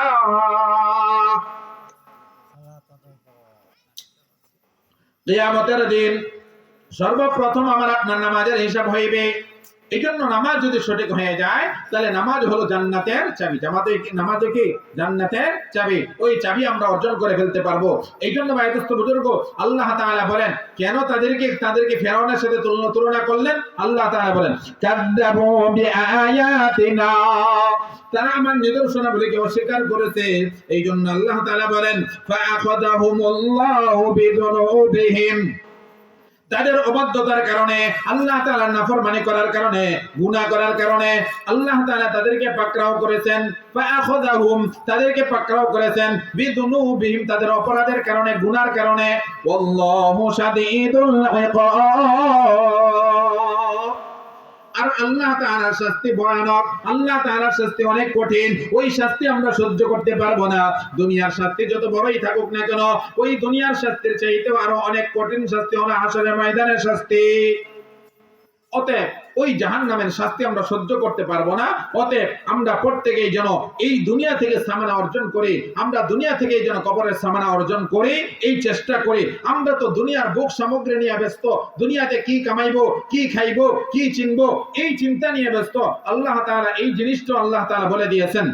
কিয়ামতের দিন সর্বপ্রথম আমার আপনার নামাজের হিসাব হইবে। এই জন্য নামাজ যদি সঠিক হয়ে যায় তাহলে নামাজ হলো জান্নাতের চাবি। নামাজে কি জান্নাতের চাবি, ওই চাবি আমরা অর্জন করে ফেলতে পারবো। এই জন্য ভাইদোস্ত বুজুর্গ আল্লাহ তাআলা বলেন কেন তাদেরকে ফেরাউনের সাথে তুলনা করলেন। আল্লাহ তাআলা বলেন কাযযাবু বিআয়াতিনা, তারা আমার নিদর্শনাবলীকে অস্বীকার করেছে। এই জন্য আল্লাহ তাআলা বলেন ফাআখাযাহুমুল্লাহু বিযুনুবিহিম, তাদের অবাধ্যতার কারণে, আল্লাহ তাআলার নাফরমানি করার কারণে, গুনাহ করার কারণে আল্লাহ তাআলা তাদেরকে পাকড়াও করেছেন। ফাআখাযাহুম, তাদেরকে পাকড়াও করেছেন, বিযুনুবিহিম, তাদের অপরাধের কারণে, গুনার কারণে। ওয়াল্লাহু শাদীদুল ইকাব, আর আল্লাহ তাআলার শাস্তি ভয়ানক, আল্লাহ তাআলার শাস্তি অনেক কঠিন। ওই শাস্তি আমরা সহ্য করতে পারবো না। দুনিয়ার শাস্তি যত বড়ই থাকুক না কেন, ওই দুনিয়ার শাস্তির চাইতেও আরো অনেক কঠিন শাস্তি হলো হাশরের ময়দানের শাস্তি। অতএব ওই জাহান্নামের শাস্তি আমরা সহ্য করতে পারবো না। অতএব আমরা প্রত্যেকেই যেন এই দুনিয়া থেকে সামানা অর্জন করি, আমরা দুনিয়া থেকে যেন কবরের সামানা অর্জন করি, এই চেষ্টা করি। আমরা তো দুনিয়ার ভোগ সামগ্রী নিয়ে ব্যস্ত, দুনিয়াতে কি কামাইবো, কি খাইবো, কি চিনবো, এই চিন্তা নিয়ে ব্যস্ত। আল্লাহ তাআলা এই জিনিসটা আল্লাহ তাআলা বলে দিয়েছেন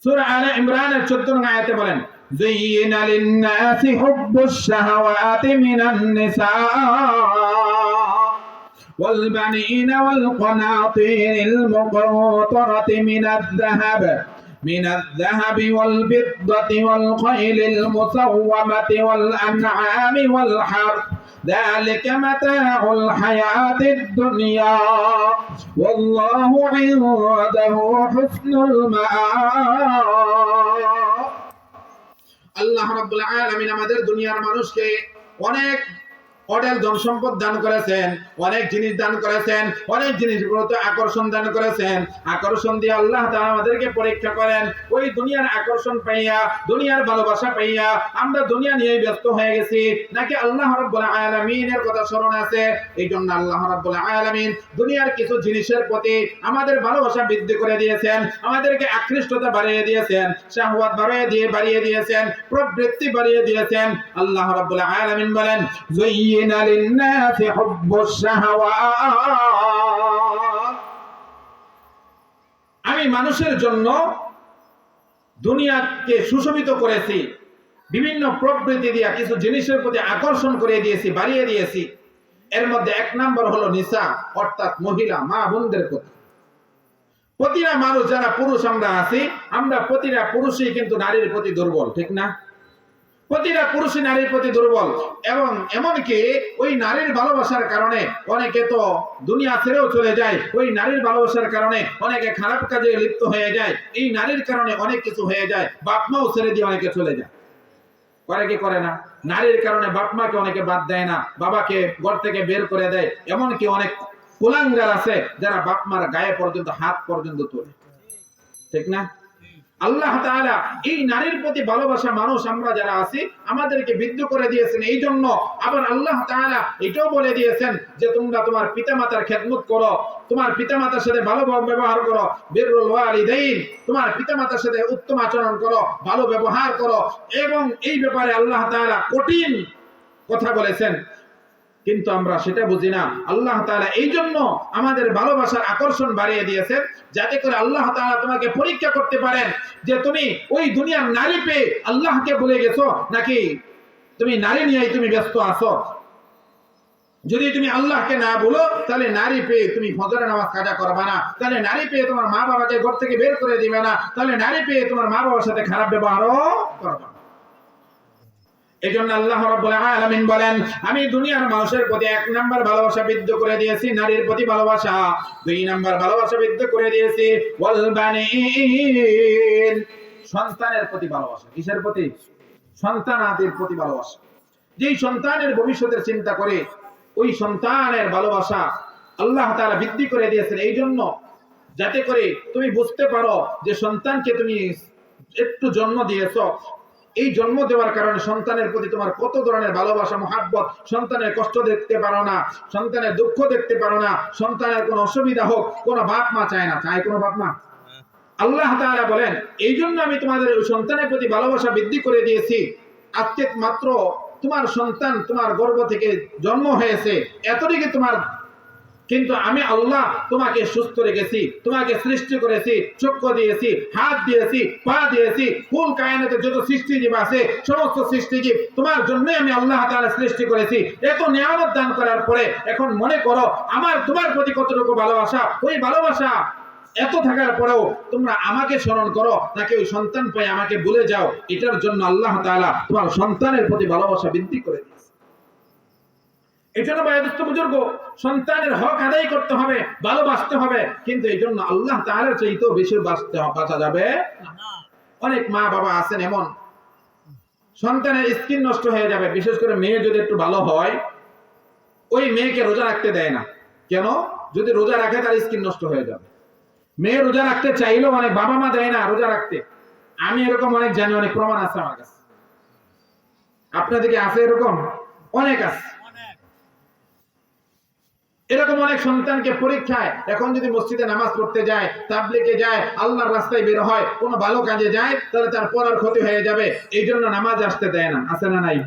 সূরা আলে ইমরানের 14 নং আয়াতে বলেন যায়্যানা লিন-নাসি হুব্বুশ শাহাওয়াতি মিনান নিসা والبنين والقناطير المقنطرة من الذهب والفضة والخيل المسومة والأنعام والحرث ذلك متاع الحياة الدنيا والله عنده حسن المآب। আল্লাহ রাব্বুল আলামিন আমাদের দুনিয়ার মানুষকে অনেক অডেল ধন সম্পদ দান করেছেন, অনেক জিনিস দান করেছেন, অনেক জিনিসগুলোতে আকর্ষণ দান করেছেন। আকর্ষণ দিয়ে আল্লাহ তাআলা আমাদেরকে পরীক্ষা করেন। ওই দুনিয়ার আকর্ষণ পাইয়া, দুনিয়ার ভালোবাসা পাইয়া আমরা দুনিয়া নিয়ে ব্যস্ত হয়ে গেছি, নাকি আল্লাহ রাব্বুল আলামিনের কথা স্মরণ আছে? এই জন্য আল্লাহ রাব্বুল আলামিন দুনিয়ার কিছু জিনিসের প্রতি আমাদের ভালোবাসা বৃদ্ধি করে দিয়েছেন, আমাদেরকে আকৃষ্টতা বাড়িয়ে দিয়েছেন, শাহওয়াত বাড়িয়ে দিয়েছেন, প্রবৃত্তি বাড়িয়ে দিয়েছেন। আল্লাহ রাব্বুল আলামিন বলেন যায়্যানা লিন-নাসি হুব্বুশ শাহাওয়াত, আমি মানুষের জন্য দুনিয়াকে সুশোভিত করেছি, বিভিন্ন প্রবৃত্তি দিয়া কিছু জিনিসের প্রতি আকর্ষণ করে দিয়েছি, বাড়িয়ে দিয়েছি। এর মধ্যে এক নাম্বার হলো নিসা, অর্থাৎ মহিলা, মা বোনদের প্রতি। প্রতিটা মানুষ, যারা পুরুষ আমরা আছি, আমরা প্রতিটা পুরুষই কিন্তু নারীর প্রতি দুর্বল, ঠিক না? প্রতিটা পুরুষই নারীর প্রতি দুর্বল, এবং এমনকি ওই নারীর ভালোবাসার কারণে অনেকে তো দুনিয়া ছেড়েও চলে যায়। ওই নারীর ভালোবাসার কারণে অনেকে খারাপ কাজে লিপ্ত হয়ে যায়। এই নারীর কারণে অনেক কিছু হয়ে যায়, বাপ মাও ছেড়ে দিয়ে অনেকে চলে যায়। করে কি করে না? নারীর কারণে বাপ মাকে অনেকে বাদ দেয় না, বাবাকে ঘর থেকে বের করে দেয়। এমনকি অনেক কুলাঙ্গার আছে যারা বাপ মার গায়ে পর্যন্ত, হাত পর্যন্ত তোলে, ঠিক না? আল্লাহ তাআলা এই নারীর প্রতি ভালোবাসা মানুষ আমরা যারা আছি আমাদেরকে বিদ্ধ করে দিয়েছেন। এই জন্য আবার আল্লাহ তাআলা এটাও বলে দিয়েছেন যে তোমরা তোমার পিতামাতার খেদমত করো, তোমার পিতামাতার সাথে ভালো ব্যবহার করো, বিররুল ওয়ালিদাইন, তোমার পিতামাতার সাথে উত্তম আচরণ করো, ভালো ব্যবহার করো। এবং এই ব্যাপারে আল্লাহ তাআলা কঠিন কথা বলেছেন, কিন্তু আমরা সেটা বুঝি না। আল্লাহ তাআলা এই জন্য আমাদের ভালোবাসার আকর্ষণ বাড়িয়ে দিয়েছেন, যাতে করে আল্লাহ তাআলা তোমাকে পরীক্ষা করতে পারেন যে তুমি ওই দুনিয়ার নারী পেয়ে আল্লাহকে ভুলে গেছো, নাকি তুমি নারী নিয়েই তুমি ব্যস্ত আছো। যদি তুমি আল্লাহকে না বলো, তাহলে নারী পেয়ে তুমি ফজরের নামাজ কাজা করবে না, তাহলে নারী পেয়ে তোমার মা বাবাকে ঘর থেকে বের করে দিবে না, তাহলে নারী পেয়ে তোমার মা বাবার সাথে খারাপ ব্যবহারও করবে না। এজন্য আল্লাহ রাব্বুল আলামিন বলেন আমি দুনিয়ার মানুষের প্রতি এক নাম্বার ভালোবাসা বৃদ্ধি করে দিয়েছি নারীর প্রতি ভালোবাসা, দুই নাম্বার ভালোবাসা বৃদ্ধি করে দিয়েছি ওয়াল বানিন, সন্তানের প্রতি ভালোবাসা। কিসের প্রতি? সন্তানাদের প্রতি ভালোবাসা। যেই সন্তানের ভবিষ্যতের চিন্তা করে ওই সন্তানের ভালোবাসা আল্লাহ তাআলা বৃদ্ধি করে দিয়েছেন। এই জন্য যাতে করে তুমি বুঝতে পারো যে সন্তানকে তুমি একটু জন্ম দিয়েছো, এই জন্ম দেওয়ার কারণে সন্তানের প্রতি তোমার কত ধরনের ভালোবাসা, মহাব্বত। সন্তানের কষ্ট দেখতে পারো না, সন্তানের দুঃখ দেখতে পারো না, সন্তানের কোনো অসুবিধা হোক কোনো বাপ মা চায় না। চায় কোনো বাপ মা? আল্লাহ তাআলা বলেন এই জন্য আমি তোমাদের ওই সন্তানের প্রতি ভালোবাসা বৃদ্ধি করে দিয়েছি। আজকে মাত্র তোমার সন্তান তোমার গর্ভ থেকে জন্ম হয়েছে, এতটুকু তোমার কিন্তু আমি আল্লাহ তোমাকে সুস্থ রেখেছি, তোমাকে সৃষ্টি করেছি, চক্ষু দিয়েছি, হাত দিয়েছি, পা দিয়েছি, কুল কায়নাতে যত সৃষ্টিজীব আছে সমস্ত সৃষ্টিজীব তোমার জন্যই আমি আল্লাহ তাআলা সৃষ্টি করেছি। এত নিয়ামত দান করার পরে এখন মনে করো আমার তোমার প্রতি কতটুকু ভালোবাসা, ওই ভালোবাসা এত থাকার পরেও তোমরা আমাকে স্মরণ করো নাকি ওই সন্তান পাই আমাকে ভুলে যাও। এটার জন্য আল্লাহ তাআলা তোমার সন্তানের প্রতি ভালোবাসা বৃদ্ধি করে দিয়েছে। এই জন্য বয়োজ্যেষ্ঠ বুজুর্গ, সন্তানের হক আদায় করতে হবে, ভালোবাসতে হবে, কিন্তু এই জন্য আল্লাহ তাআলার চাইতেও বেশি বাঁচা যাবে না। অনেক মা বাবা আছেন এমন, সন্তানের স্কিন নষ্ট হয়ে যাবে, বিশেষ করে মেয়ে যদি একটু ভালো হয় ওই মেয়েকে রোজা রাখতে দেয় না। কেন? যদি রোজা রাখে তার স্কিন নষ্ট হয়ে যাবে। মেয়ে রোজা রাখতে চাইলেও অনেক বাবা মা দেয় না রোজা রাখতে। আমি এরকম অনেক জানি, অনেক প্রমাণ আছে আমার কাছে। আপনাদেরকে আছে এরকম? অনেক আছে এরকম অনেক সন্তানকে পরীক্ষায়, এখন যদি মসজিদে নামাজ পড়তে যায়, তাবলীগে যায়, আল্লাহর রাস্তায় বের হয়, কোনো ভালো কাজে যায়, তাহলে তার পড়ার ক্ষতি হয়ে যাবে, এই জন্য নামাজ আসতে দেয় না। আছে না নাই?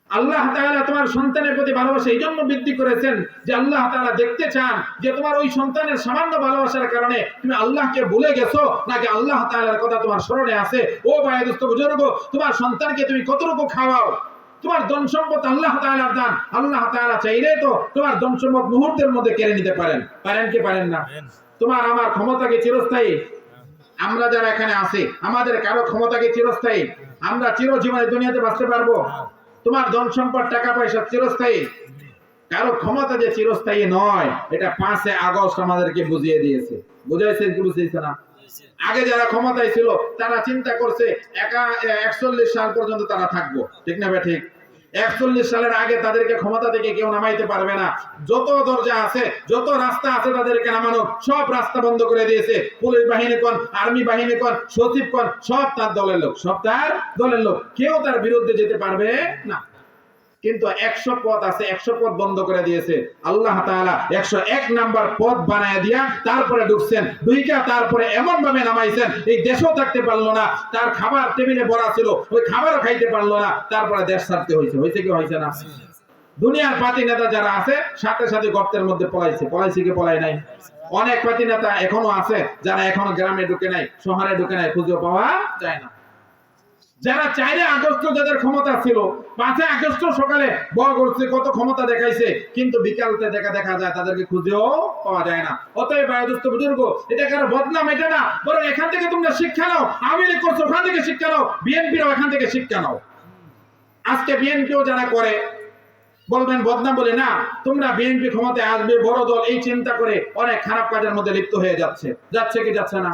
আল্লাহ তাআলা তোমার সন্তানের প্রতি ভালোবাসা এই জন্য বৃদ্ধি করেছেন যে আল্লাহ তাআলা দেখতে চান যে তোমার ওই সন্তানের সামান্য ভালোবাসার কারণে তুমি আল্লাহকে ভুলে গেছো নাকি আল্লাহ তাআলার কথা তোমার স্মরণে আছে। ও বয়োজ্যেষ্ঠ বুজুর্গ, তোমার সন্তানকে তুমি কতটুকু খাওয়াও? তোমার ধন সম্পদ আল্লাহ তাআলার দান। আল্লাহ তাআলা চাইলে তো তোমার ধন সম্পদ মুহূর্তের মধ্যে কেড়ে নিতে পারেন। পারেন কি পারেন না? তোমার আমার ক্ষমতা কি চিরস্থায়ী? আমরা যারা এখানে আছি আমাদের কারো ক্ষমতা কি চিরস্থায়ী? আমরা চিরজীবনে দুনিয়াতে বাঁচতে পারবো? তোমার ধন সম্পদ টাকা পয়সা চিরস্থায়ী? কারো ক্ষমতা যে চিরস্থায়ী নয়, এটা 5 আগস্ট আমাদেরকে বুঝিয়ে দিয়েছে। বুঝাইছে কি বুঝাইছে না? আগে যারা ক্ষমতায় ছিল তারা চিন্তা করছে 41 সাল পর্যন্ত তারা থাকবো, ঠিক না? ঠিক। 41 সালের আগে তাদেরকে ক্ষমতা থেকে কেউ নামাইতে পারবে না। যত দরজা আছে, যত রাস্তা আছে তাদেরকে নামানো, সব রাস্তা বন্ধ করে দিয়েছে। পুলিশ বাহিনী কোন, আর্মি বাহিনী কোন, সচিব কোন, সব তার দলের লোক, সব তার দলের লোক, কেউ তার বিরুদ্ধে যেতে পারবে না। কিন্তু 100 পদ আছে, 100 পদ বন্ধ করে দিয়েছে। আল্লাহ তাআলা 101 নাম্বার পদ বানায় দিয়া তারপরে ঢুকছেন, দুইটা তারপরে এমন ভাবে নামাইছেন এই দেশও থাকতে পারলো না, তার খাবার টেবিলে ভরা ছিল, ওই খাবারও খাইতে পারলো না, তারপরে দেশ ছাড়তে হয়েছে। হয়েছে কি হয়েছে না? দুনিয়ার পাতি নেতা যারা আছে সাথে সাথে গর্তের মধ্যে পলাইছে কি পলাই নাই? অনেক পাতি নেতা এখনো আছে যারা এখনো গ্রামে ঢুকে নাই, শহরে ঢুকে নাই, খুঁজে পাওয়া যায় না। যারা 4 আগস্ট যাদের ক্ষমতা ছিল, 5 আগস্ট সকালে বড় করছে, কত ক্ষমতা দেখাইছে, কিন্তু বিকালতে দেখা যায় তাদেরকে খুঁজেও পাওয়া যায় না। অতএব বয়োজ্যেষ্ঠ বুজুর্গ, এটা কারো বদনাম এটা না, বরং এখান থেকে তোমরা শিক্ষা নাও। আওয়ামী লীগ করছো, ওখান থেকে শিক্ষা নাও। বিএনপিও এখান থেকে শিক্ষা নাও। আজকে বিএনপিও যারা করে বলবেন বদনাম বলে না, তোমরা বিএনপি ক্ষমতায় আসবে, বড় দল, এই চিন্তা করে অনেক খারাপ কাজের মধ্যে লিপ্ত হয়ে যাচ্ছে। যাচ্ছে কি যাচ্ছে না?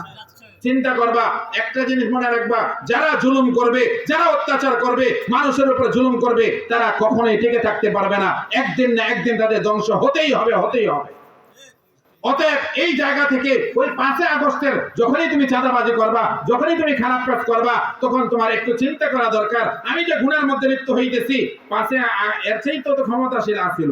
চিন্তা করবা, একটা জিনিস মনে রাখবা, যারা জুলুম করবে, যারা অত্যাচার করবে, মানুষের উপর জুলুম করবে, তারা কখনোই টিকে থাকতে পারবে না। একদিন না একদিন তাদের ধ্বংস হতেই হবে, হতেই হবে। অতএব এই জায়গা থেকে ওই 5 আগস্টের যখনই তুমি চাঁদাবাজি করবা, যখনই তুমি খারাপ কাজ করবা, তখন তোমার একটু চিন্তা করা দরকার, আমি যে গুনাহের মধ্যে লিপ্ত হইতেছি, 5 এর চাইতে তো ক্ষমতাশীল আছিল,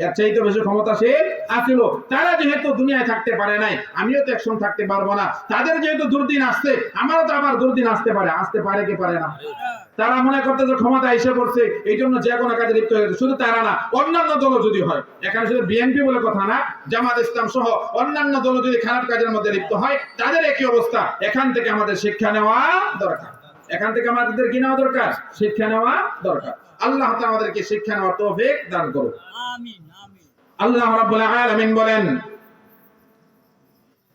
এর চাইতে বেশি ক্ষমতাশীল আছিল। তারা যেহেতু দুনিয়ায় থাকতে পারে নাই, আমিও তো একসঙ্গে থাকতে পারবো না। তাদের যেহেতু দুর্দিন আসছে, আমারও তো আবার দুর্দিন আসতে পারে। আসতে পারে কি পারে না? তারা মনে করতে যে ক্ষমতা এসে পড়ছে, এই জন্য যে কোনো কাজে লিপ্ত হয়ে গেছে। শুধু তারা না, অন্যান্য দলও যদি হয়, এখানে শুধু বিএনপি বলে কথা না, জামাত ইসলাম সহ অন্যান্য দল যদি খারাপ কাজের মধ্যে লিপ্ত হয়, তাদের একই অবস্থা। এখান থেকে আমাদের শিক্ষা নেওয়া দরকার। এখান থেকে আমাদের কি নেওয়া দরকার? শিক্ষা নেওয়া দরকার। আল্লাহ তাআলা আমাদেরকে শিক্ষা নেওয়ার তৌফিক দান করুন। আমিন আমিন। আল্লাহ রাব্বুল আলামিন বলেন,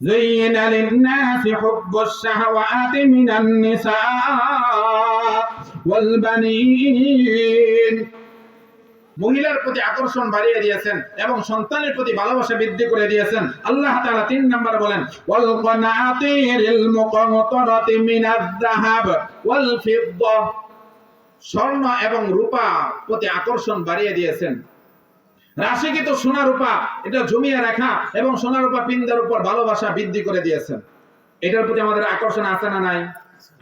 زين للناس حب الشهوات من النساء والبنين। মহিলার প্রতি আকর্ষণ বাড়িয়ে দিয়েছেন এবং সন্তানের প্রতি ভালোবাসা বৃদ্ধি করে দিয়েছেন। আল্লাহ তাআলা 3 নাম্বার বলেন, ওয়াল কনাতিরিল মুকান্তারাতি মিনাজ যাহাব ওয়াল ফিদ্দা। স্বর্ণ এবং রূপা প্রতি আকর্ষণ বাড়িয়ে দিয়েছেন। রাশিকৃত সোনা রূপা এটা জমিয়ে রাখা এবং সোনা রূপা পিন্দার উপর ভালোবাসা বৃদ্ধি করে দিয়েছেন। এটার প্রতি আমাদের আকর্ষণ আছে না নাই?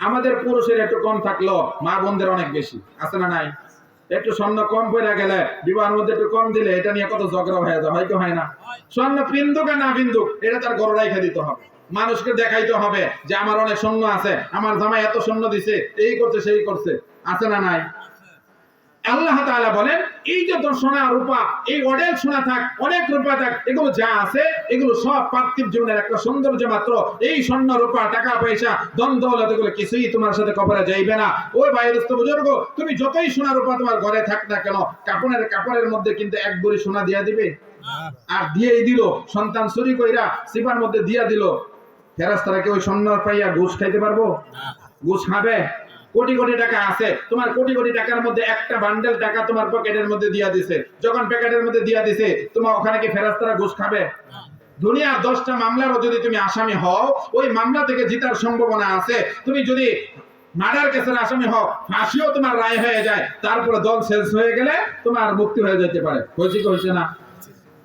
আমাদের পুরুষের একটু কম থাকলো, মা বোনদের অনেক বেশি। আছে না নাই? একটু স্বর্ণ কম পড়ে গেলে, বিবাহের মধ্যে একটু কম দিলে, এটা নিয়ে কত ঝগড়া হয়ে যায়, হয়তো হয় না? স্বর্ণ পিন্দুক আর না পিন্দুক, এটা তার গড় রাইখা দিতে হবে, মানুষকে দেখাইতে হবে যে আমার অনেক স্বর্ণ আছে, আমার জামাই এত স্বর্ণ দিছে, এই করছে সেই করছে। আছে না নাই? আল্লাহ তাআলা বলেন এই যে সোনা রূপা, এই অনেক সোনা থাক, অনেক রূপা থাক, এগুলো যা আছে এগুলো সব পার্থিব জীবনের একটা সৌন্দর্য মাত্র। এই স্বর্ণ রূপা টাকা পয়সা ধন দৌলত এগুলো কিছুই তোমার সাথে কবরে যাইবে না। ওই ভাইয়ের বুজুর্গ, তুমি যতই সোনা রূপা তোমার ঘরে থাক না কেন, কাপড়ের মধ্যে কিন্তু এক ভরি সোনা দিয়া দিবে? আর দিয়েই দিল, সন্তান চুরি কইরা সিপার মধ্যে দিয়া দিল, ফেরেশতারা কি ওই স্বর্ণ পাইয়া ঘুষ খাইতে পারবো? ঘুষ খাবে? কোটি কোটি টাকা আছে, তোমার কোটি কোটি টাকার মধ্যে একটা বান্ডেল টাকা তোমার পকেটের মধ্যে দিয়া দিছে, যখন পকেটের মধ্যে দিয়া দিছে তোমার ওখানে কি ফেরেশতারা ঘুষ খাবে? দুনিয়ার 10টা মামলারও যদি তুমি আসামি হও, ওই মামলা থেকে জিতার সম্ভাবনা আছে। তুমি যদি মার্ডার কেসের আসামি হও, ফাঁসিও তোমার রায় হয়ে যায়, তারপরে দল শেষ হয়ে গেলে তোমার মুক্তি হয়ে যেতে পারে। হয়েছে কি হয়েছে না?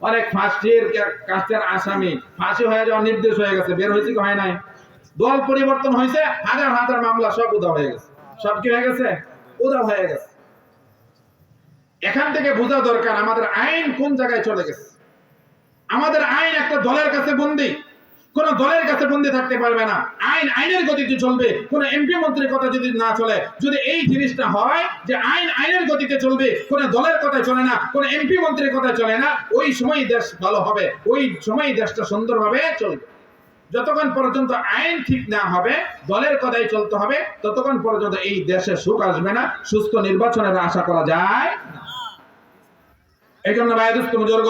অনেক ফাঁসির কাজের আসামি ফাঁসি হয়ে যাওয়ার নির্দেশ হয়ে গেছে, বের হয়েছে কি হয় নাই? দল পরিবর্তন হয়েছে, হাজার হাজার মামলা সব উধাও হয়ে গেছে। সব কি হয়ে গেছে? উধাও হয়ে গেছে। এখান থেকে বোঝা দরকার আমাদের আইন কোন জায়গায় চলে গেছে। আমাদের আইন একটা দলের কাছে বন্দী, কোন দলের কাছে বন্দী থাকতে পারবে না। আইন আইনের গতিতে চলবে, কোন এমপি মন্ত্রীর কথা যদি না চলে। যদি এই জিনিসটা হয় যে আইন আইনের গতিতে চলবে, কোন দলের কথায় চলে না, কোন এমপি মন্ত্রীর কথায় চলে না, ওই সময় দেশ ভালো হবে, ওই সময় দেশটা সুন্দরভাবে চলবে। যতক্ষণ পর্যন্ত আইন ঠিক না হবে, দলের কথাই চলতে হবে, ততক্ষণ পর্যন্ত এই দেশে সুখ আসবে না, সুস্থ নির্বাচনের আশা করা যায় না। এইজন্য ভাই দোস্ত বুজুর্গ,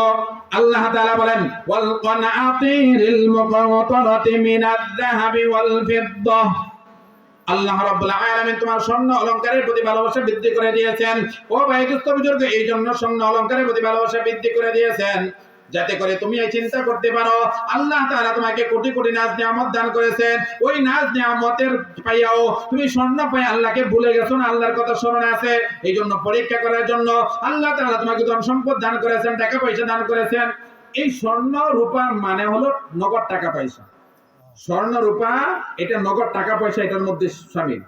আল্লাহ তাআলা বলেন ওয়াল কানাতিরিল মুকাওয়াতারাতি মিনাল যাহাবি ওয়াল ফিদ্দাহ। আল্লাহ রাব্বুল আলামিন তোমার স্বর্ণ অলংকারের প্রতি ভালোবাসা বৃদ্ধি করে দিয়েছেন। ও ভাই দোস্ত বুজুর্গ, এইজন্য স্বর্ণ অলংকারের প্রতি ভালোবাসা বৃদ্ধি করে দিয়েছেন, যাতে করে তুমি এই চিন্তা করতে পারো আল্লাহ তাআলা তোমাকে কোটি কোটি নাজ নিয়ামত দান করেছেন। ওই নাজ নিয়ামতের পাইয়াও তুমি স্বর্ণ পাই আল্লাহকে ভুলে গেছো না, আল্লাহর কথা স্মরণে আছে। এই জন্য পরীক্ষা করার জন্য আল্লাহ তাআলা তোমাকে ধন সম্পদ দান করেছেন, টাকা পয়সা দান করেছেন। এই স্বর্ণ রূপা মানে হলো নগদ টাকা পয়সা। স্বর্ণ রূপা এটা নগদ টাকা পয়সা, এটার মধ্যে শামিল।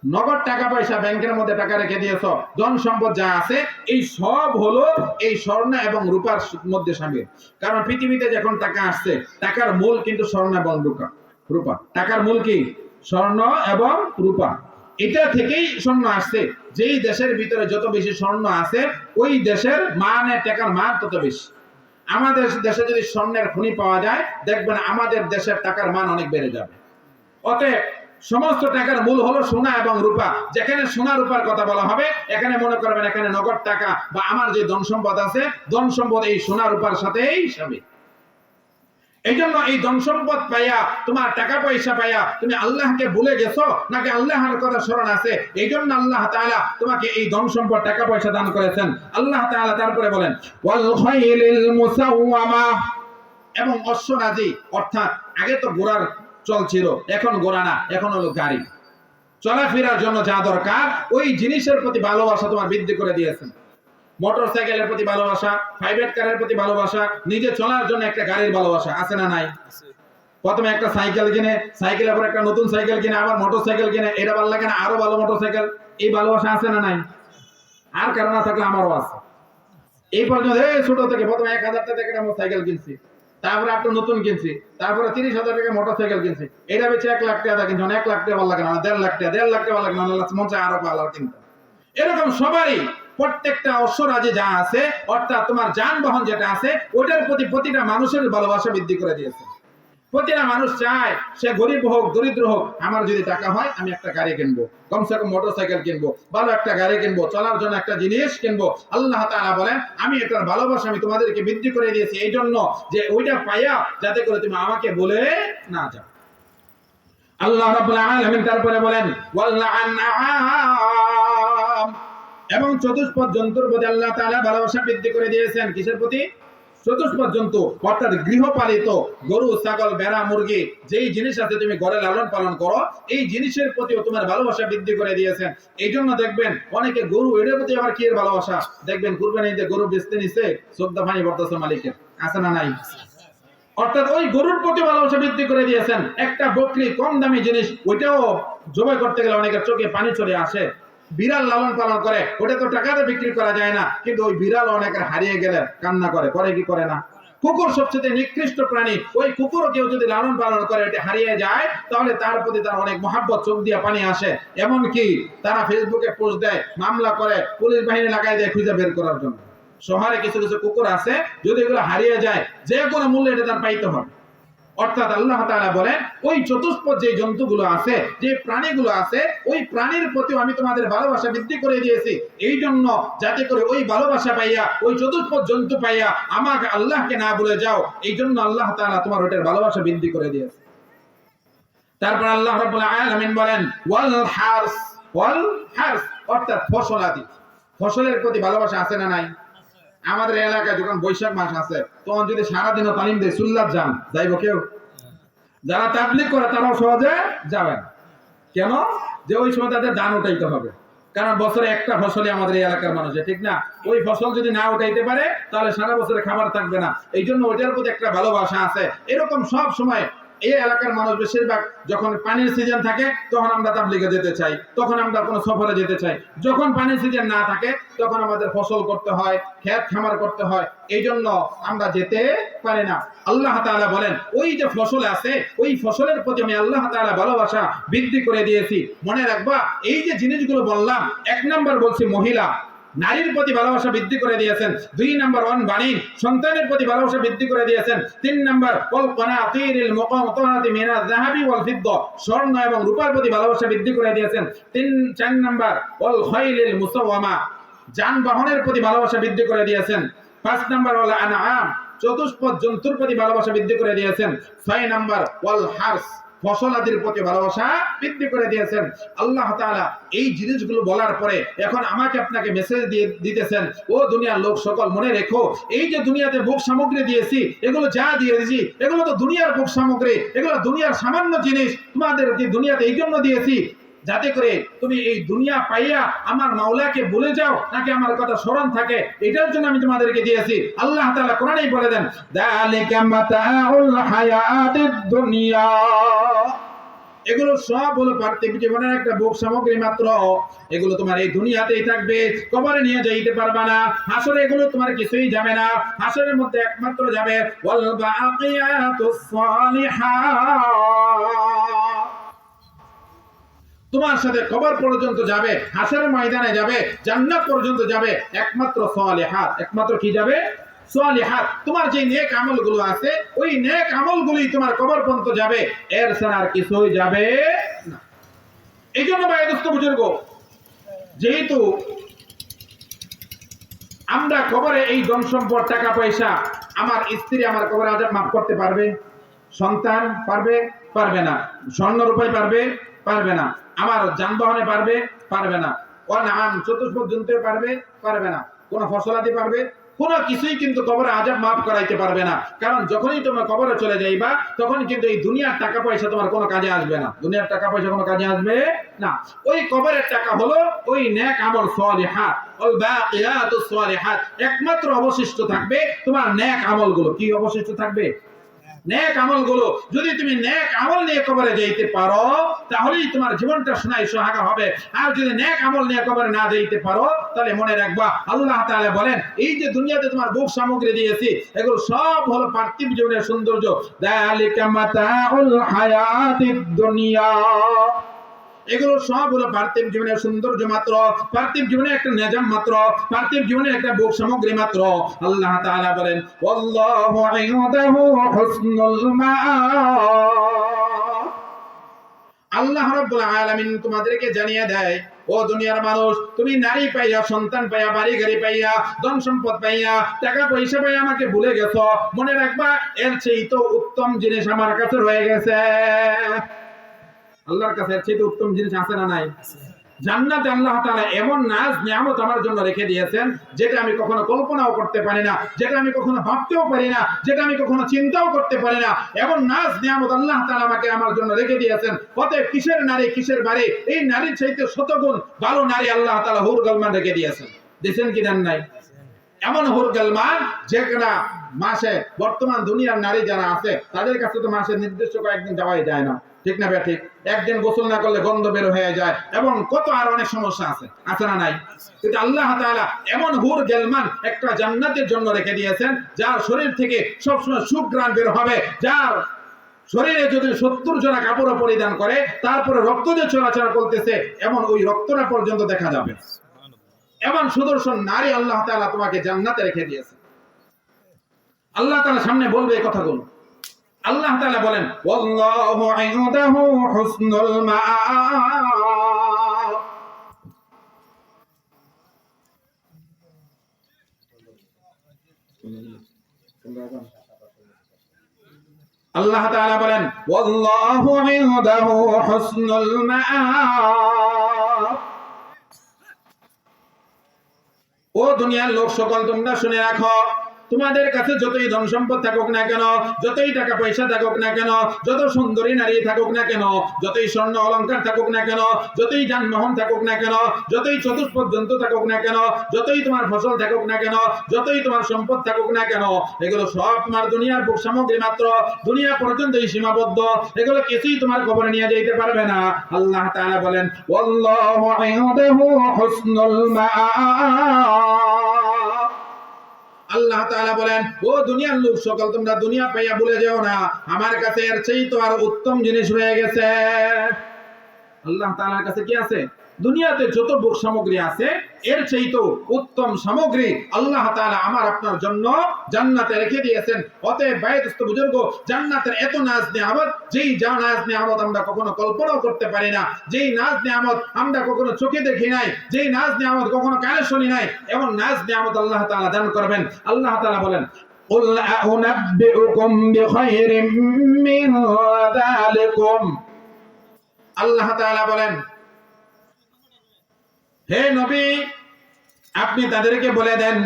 নগদ টাকা পয়সা, ব্যাংকের মধ্যে টাকা রেখে দিয়েছো, ধন সম্পদ যা আছে এই সব হলো এই স্বর্ণ এবং রূপার মধ্যে শামিল। কারণ পৃথিবীতে যখন টাকা আসছে, টাকার মূল কিন্তু স্বর্ণ এবং রূপা। টাকার মূল কি? স্বর্ণ এবং রূপা। এটা থেকেই স্বর্ণ আসছে। যেই দেশের ভিতরে যত বেশি স্বর্ণ আছে, ওই দেশের মানে টাকার মান তত বেশি। আমাদের দেশে যদি স্বর্ণের খনি পাওয়া যায়, দেখবেন আমাদের দেশের টাকার মান অনেক বেড়ে যাবে। অতএব সমস্ত টাকার মূল হলো সোনা এবং রূপা। যেখানে সোনা রূপার কথা বলা হবে, এখানে মনে করবেন এখানে নগদ টাকা বা আমার যে ধন সম্পদ আছে, ধন সম্পদ এই সোনা রূপার সাথেই শামিল। এই জন্য এই ধন সম্পদ পাইয়া, তোমার টাকা পয়সা পাইয়া তুমি আল্লাহকে ভুলে গেছো নাকি আল্লাহর কথা স্মরণ আছে? এই জন্য আল্লাহ তাআলা তোমাকে এই ধন সম্পদ টাকা পয়সা দান করেছেন। আল্লাহ তাআলা তারপরে বলেন ওয়াল খাইলিল মুসাওয়ামা, এবং অশ্বরাজি, অর্থাৎ আগে তো ঘোড়ার চল ছিল, এখন ঘোড়া না, এখন হলো গাড়ি। চলাফেরার জন্য যা দরকার ওই জিনিসের প্রতি ভালোবাসা তোমার বৃদ্ধি করে দিয়েছেন। মোটর সাইকেলের প্রতি ভালোবাসা, প্রাইভেট কারের প্রতি ভালোবাসা, নিজে চলার জন্য একটা গাড়ির ভালোবাসা আছে না নাই? প্রথমে একটা সাইকেল কিনে, সাইকেলের পর একটা নতুন সাইকেল কিনে, আবার মোটর সাইকেল কিনে, এটা ভালো লাগে না, আরো ভালো মোটর সাইকেল। এই ভালোবাসা আছে না নাই? আর কারণ না থাকলে আমারও আছে। এই পর্যন্ত ছোট থেকে প্রথমে 1000 টাকা একটা সাইকেল কিনছি, তারপরে একটা নতুন কিনছি, তারপরে 30,000 টাকা মোটর সাইকেল কিনছি, এটা বেচে 1 লাখ টাকা কিনছি, 1 লাখ টাকা ভালো লাগে না, 1.5 লাখ টাকা, 1.5 লাখ টাকা ভালো লাগে না, মন চায় আরো ভালো কিনতে। এরকম সবারই প্রত্যেকটা অশ্বরাজি যা আছে, অর্থাৎ তোমার যানবাহন যেটা আছে, ওটার প্রতি প্রতিটা মানুষের ভালোবাসা বৃদ্ধি করে দিয়েছে। প্রতিটা মানুষ চায়, সে গরিব হোক দরিদ্র হোক, আমার যদি টাকা হয় আমি একটা গাড়ি কিনবো, কমসে কম মোটর সাইকেল কিনবো, ভালো একটা গাড়ি কিনবো, চলার জন্য একটা জিনিস কিনবো। আল্লাহ তাআলা বলেন আমি এটার ভালোবাসা আমি তোমাদেরকে বৃদ্ধি করে দিয়েছি, এই জন্য যে ওইটা পাইয়া যাতে করে তুমি আমাকে বলে না যাও। আল্লাহ রাব্বুল আলামিন তারপরে বলেন ওয়াল আনআম, এবং চতুষ্পদ জন্তুর প্রতি আল্লাহ তাআলা ভালোবাসা বৃদ্ধি করে দিয়েছেন। কিসের প্রতি? চতুষ্পদ জন্তু, অর্থাৎ গৃহপালিত গরু, ছাগল, ভেড়া, মুরগি, যেই জিনিস আছে তুমি ঘরে লালন পালন করো, এই জিনিসের প্রতিও তোমার ভালোবাসা বৃদ্ধি করে দিয়েছেন। এই জন্য দেখবেন অনেকে গরু, এটার প্রতি আবার কি এর ভালোবাসা, দেখবেন কুরবানিতে গরু বেচতে নিছে, শ্রদ্ধা পানি বর্তাছে মালিকের, আছে না নাই? অর্থাৎ ওই গরুর প্রতি ভালোবাসা বৃদ্ধি করে দিয়েছেন। একটা বকরি কম দামি জিনিস, ওইটাও জবাই করতে গেলে অনেকের চোখে পানি চলে আসে। বিড়াল লালন পালন করে, ওটা তো টাকাতে বিক্রি করা যায় না, কিন্তু ওই বিড়াল অনেকের হারিয়ে গেলে কান্না করে, করে কি করে না? কুকুর সবচেয়ে নিকৃষ্ট প্রাণী। ওই কুকুর কেউ যদি লালন পালন করে এটা হারিয়ে যায়, তাহলে তার প্রতি তার অনেক মহাব্বত, চোখ দিয়ে পানি আসে। এমনকি তারা ফেসবুকে পোস্ট দেয়, মামলা করে, পুলিশ বাহিনী লাগাই দেয় খুঁজে বের করার জন্য। শহরে কিছু কিছু কুকুর আছে, যদি এগুলো হারিয়ে যায় যে কোনো মূল্যে এটা তার পাইতে হবে। অর্থাৎ আল্লাহ তাআলা বলেন ওই চতুষ্পদ যে জন্তুগুলো আছে, যে প্রাণীগুলো আছে, ওই প্রাণীর প্রতি আমি তোমাদের ভালোবাসা বৃদ্ধি করে দিয়েছি, এই জন্য যাতে করে ওই ভালোবাসা পাইয়া, ওই চতুষ্পদ জন্তু পাইয়া আমাকে আল্লাহকে না ভুলে যাও। এই জন্য আল্লাহ তাআলা তোমার ওটার ভালোবাসা বৃদ্ধি করে দিয়েছে। তারপর আল্লাহ রাব্বুল আলামিন বলেন ওয়াল হারস, অর্থাৎ ফসলাদি, ফসলের প্রতি ভালোবাসা আছে না নাই? আমাদের এলাকায় যখন বৈশাখ মাস আছে, তখন যদি সারাদিনও তালিম দেয়, সুল্লাত যান, যাইব কেউ? যারা তাবলীগ করে তারাও সহজে যাবেন। কেন? যে ওই সময় তাদের ধান উঠাইতে হবে, কারণ বছরে একটা ফসলই আমাদের এই এলাকার মানুষের, ঠিক না? ওই ফসল যদি না উঠাইতে পারে তাহলে সারা বছরে খাবার থাকবে না। এই জন্য ওইটার প্রতি একটা ভালোবাসা আছে। এরকম সব সময় এই এলাকার মানুষ বেশিরভাগ যখন পানির সিজন থাকে তখন আমরা তাবলীগে যেতে চাই, তখন আমরা কোনো সফরে যেতে চাই। যখন পানির সিজন না থাকে তখন আমাদের ফসল করতে হয়, ক্ষেত খামার করতে হয়, এই জন্য আমরা যেতে পারি না। আল্লাহ তাআলা বলেন ওই যে ফসল আছে, ওই ফসলের প্রতি আমি আল্লাহ তাআলা ভালোবাসা বৃদ্ধি করে দিয়েছি। মনে রাখবা, এই যে জিনিসগুলো বললাম, 1 নাম্বার বলছি মহিলা, নারীর প্রতি ভালোবাসা বৃদ্ধি করে দিয়েছেন। 2 নাম্বার বাণী, সন্তানের প্রতি ভালোবাসা বৃদ্ধি করে দিয়েছেন। 3 নাম্বার ওয়াল কানাতিরিল মুকাওয়াতাতি মিনাজ যাহাবি ওয়াল ফিদ্দা, স্বর্ণ এবং রূপার প্রতি ভালোবাসা বৃদ্ধি করে দিয়েছেন। 4 নাম্বার ওয়াল খাইলিল মুসাওয়ামা, যানবাহনের প্রতি ভালোবাসা বৃদ্ধি করে দিয়েছেন। 5 নাম্বার ওয়াল আনআম, চতুষ্পদ জন্তুর প্রতি ভালোবাসা বৃদ্ধি করে দিয়েছেন। 6 নাম্বার ওয়াল হারস, ফসলাদির প্রতি ভালোবাসা বৃদ্ধি করে দিয়েছেন। আল্লাহ তাআলা এই জিনিসগুলো বলার পরে এখন আমাকে আপনাকে মেসেজ দিয়ে দিতেছেন, ও দুনিয়ার লোক সকল, মনে রেখো এই যে দুনিয়াতে ভোগ সামগ্রী দিয়েছি, এগুলো যা দিয়েছি এগুলো তো দুনিয়ার ভোগ সামগ্রী, এগুলো দুনিয়ার সামান্য জিনিস। তোমাদের দুনিয়াতে এই জন্য দিয়েছি যাতে করে তুমি এই দুনিয়া পাইয়া আমার মাওলাকে ভুলে যাও, নাকি আমার কথা স্মরণ থাকে, এটার জন্য আমি তোমাদেরকে দিয়েছি। আল্লাহ তাআলা কোরআনেই বলে দেন যালিকা মাতাউল হায়াতিদ দুনিয়া, এগুলো সব হলো পার্থিব জীবনের একটা ভোগ সামগ্রী মাত্র। এগুলো তোমার এই দুনিয়াতেই থাকবে, কবরে নিয়ে যাইতে পারবা না। হাসরে এগুলো তোমার কিছুই যাবে না। হাসরের মধ্যে একমাত্র যাবে ওয়াল বাকিয়াতুস সালিহাত, তোমার সাথে কবর পর্যন্ত যাবে, হাসরের ময়দানে যাবে, জান্নাত পর্যন্ত যাবে একমাত্র সালিহাত। একমাত্র কি যাবে? সালিহাত। তোমার যে নেক আমলগুলো আছে, ওই নেক আমলগুলোই তোমার কবর পর্যন্ত যাবে, এর ছাড়া আর কিছুই যাবে না। এই জন্য ভাই দোস্ত বুজুর্গ, যেহেতু আমরা কবরে এই ধন সম্পদ, টাকা পয়সা, আমার স্ত্রী আমার কবরে আযাব মাফ করতে পারবে? সন্তান পারবে? পারবে না। স্বর্ণ রূপায় পারবে? পারবে না। আমার যানবাহনে পারবে? পারবে না। অনাম চতুষ্পদ জন্তুতে পারবে? পারবে না। কোন ফসলাদি পারবে? কোন কিছুই কিন্তু কবরে আযাব মাফ করাইতে পারবে না। কারণ যখনই তোমরা কবরে চলে যাইবা, তখন কিন্তু এই দুনিয়ার টাকা পয়সা তোমার কোনো কাজে আসবে না। দুনিয়ার টাকা পয়সা কোনো কাজে আসবে না। ওই কবরের টাকা হলো ওই নেক আমল সালিহাত, ওয়াল বাকিয়াতুস সালিহাত। একমাত্র অবশিষ্ট থাকবে তোমার নেক আমলগুলো। কি অবশিষ্ট থাকবে? নেক আমলগুলো। যদি তুমি নেক আমল নিয়ে কবরে যাইতে পারো, তাহলেই তোমার জীবনটা সোনায় সোহাগা হবে। আর যদি নেক আমল নিয়ে কবরে না যাইতে পারো, তাহলে মনে রাখবা আল্লাহ তাআলা বলেন এই যে দুনিয়াতে তোমার ভোগ সামগ্রী দিয়েছি, এগুলো সব হলো পার্থিব জীবনের সৌন্দর্য। যালিকা মাতাউল হায়াতিদ দুনিয়া, এগুলো সব হলো পার্থিব জীবনের সৌন্দর্য মাত্র, পার্থিব জীবনের একটা নিজাম মাত্র, পার্থিব জীবনের একটা ভোগ সামগ্রী মাত্র। আল্লাহ তাআলা বলেন ওয়াল্লাহু ইনদাহু হুসনুল মাআব, আল্লাহ রাব্বুল আলামিন তোমাদেরকে জানিয়ে দেয়, ও দুনিয়ার মানুষ, তুমি নারী পাইয়া, সন্তান পাইয়া, বাড়ি গাড়ি পাইয়া, ধন সম্পদ পাইয়া, টাকা পয়সা পাইয়া আমাকে ভুলে গেছো। মনে রাখবা এর চেয়ে তো উত্তম জিনিস আমার কাছে রয়ে গেছে। আল্লাহর কাছে এর চেয়ে উত্তম জিনিস আছে না নাই? জান্নাতে আল্লাহ তাআলা এমন নাজ নিয়ামত আমার জন্য রেখে দিয়েছেন, যেটা আমি কখনো কল্পনাও করতে পারি না, যেটা আমি কখনো ভাবতেও পারি না, যেটা আমি কখনো চিন্তাও করতে পারি না। এমন নাজ নিয়ামত আল্লাহ তাআলা আমাকে, আমার জন্য রেখে দিয়েছেন। অতএব কিসের নারী, কিসের বাড়ি, এই নারীর চাইতে শতগুণ ভালো নারী আল্লাহ তাআলা হুর গালমান রেখে দিয়েছেন। দেখেন কি দেন নাই? এমন হুর গেলমান যেখানে মাসে বর্তমান দুনিয়ার নারী যারা আছে তাদের কাছে তো মাসে নির্দিষ্ট কয়েকদিন যাওয়াই যায় না, ঠিক না ভাই? ঠিক। একদিন গোসল না করলে গন্ধ বের হয়ে যায় এবং কত আর অনেক সমস্যা আছে না নাই? কিন্তু আল্লাহ তাআলা এমন হুর গেলমান একটা জান্নাতের জন্য রেখে দিয়েছেন যার শরীর থেকে সবসময় সুঘ্রাণ বের হবে, যার শরীরে যদি 70 জোড়া কাপড় পরিধান করে তারপরে রক্ত যে চলাচল করতেছে এমন ওই রক্তটা পর্যন্ত দেখা যাবে। এমন সুদর্শন নারী আল্লাহ তাআলা তোমাকে জান্নাতে রেখে দিয়েছে। আল্লাহ তাআলা সামনে বলবে এই কথাগুলো। আল্লাহ তাআলা বলেন ওয়াল্লাহু ইনদাহু হুসনুল মাআব। আল্লাহ তাআলা বলেন ওয়াল্লাহু ইনদাহু হুসনুল মাআব। ও দুনিয়ার লোক সকল, তোমরা শুনে রাখো, তোমাদের কাছে যতই ধন সম্পদ থাকুক না কেন, যতই টাকা পয়সা থাকুক না কেন, যত সুন্দরী নারী থাকুক না কেন, যতই স্বর্ণ অলংকার থাকুক না কেন, যতই যানবাহন থাকুক না কেন, যতই চতুষ্পদ জন্তু থাকুক না কেন, যতই তোমার ফসল থাকুক না কেন, যতই তোমার সম্পদ থাকুক না কেন, এগুলো সব তোমার দুনিয়ার ভোগ সামগ্রী মাত্র, দুনিয়া পর্যন্তই সীমাবদ্ধ, এগুলো কিছুই তোমার কবরে নিয়ে যেতে পারবে না। আল্লাহ তাআলা বলেন ওয়াল্লাহু ইনদাহু হুসনুল মাআব। আল্লাহ তাআলা বলেন ও দুনিয়ার লোক সকল, তোমরা দুনিয়া পাইয়া ভুলে যেও না, আমার কাছে এর চেয়ে তো আর উত্তম জিনিস রয়ে গেছে। আল্লাহ তাআলার কাছে কি আছে? দুনিয়াতে যত ভোগ সামগ্রী আছে এর চেয়ে তো উত্তম সামগ্রী আল্লাহ তাআলা আমার আপনার জন্য জান্নাতে রেখে দিয়েছেন। অতএব ভাইদোস্ত বুজুর্গ, জান্নাতের এত নাজ নিয়ামত, যেই যা নাজ নিয়ামত আমরা কখনো কল্পনাও করতে পারি না, যেই নাজ নিয়ামত আমরা কখনো চোখে দেখি নাই, যেই নাজ নিয়ামত কখনো কানে শুনি নাই, এমন নাজ নিয়ামত আল্লাহ তাআলা দান করবেন। আল্লাহ তাআলা বলেন কুল আউনাব্বিউকুম বিখায়রিম মিন যালিকুম। আল্লাহ তাআলা বলেন হে নবী, আপনি তাদেরকে বলে দেন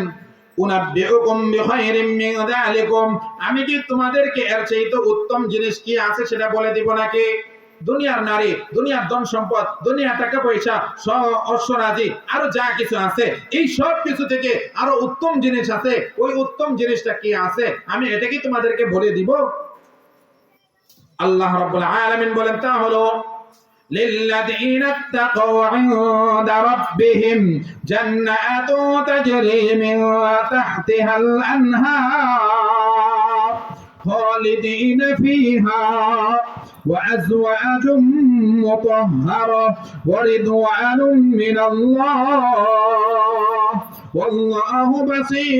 উনাব্বিউকুম বিখায়রিম মিন যালিকুম, আমি কি তোমাদেরকে এর চাইতে উত্তম জিনিস কি আছে সেটা বলে দিব নাকি? দুনিয়ার নারী, দুনিয়ার ধন সম্পদ, দুনিয়ার টাকা পয়সা, অশ্বরাজি আরো যা কিছু আছে, এই সব কিছু থেকে আরো উত্তম জিনিস আছে। ওই উত্তম জিনিসটা কি আছে আমি এটা কি তোমাদেরকে বলে দিব? আল্লাহ রাব্বুল আলামিন বলেন তা হলো للذين اتقوا عند ربهم جنات تجري من تحتها الأنهار خالدين فيها وأزواج مطهرة ورضوان من الله والله بصير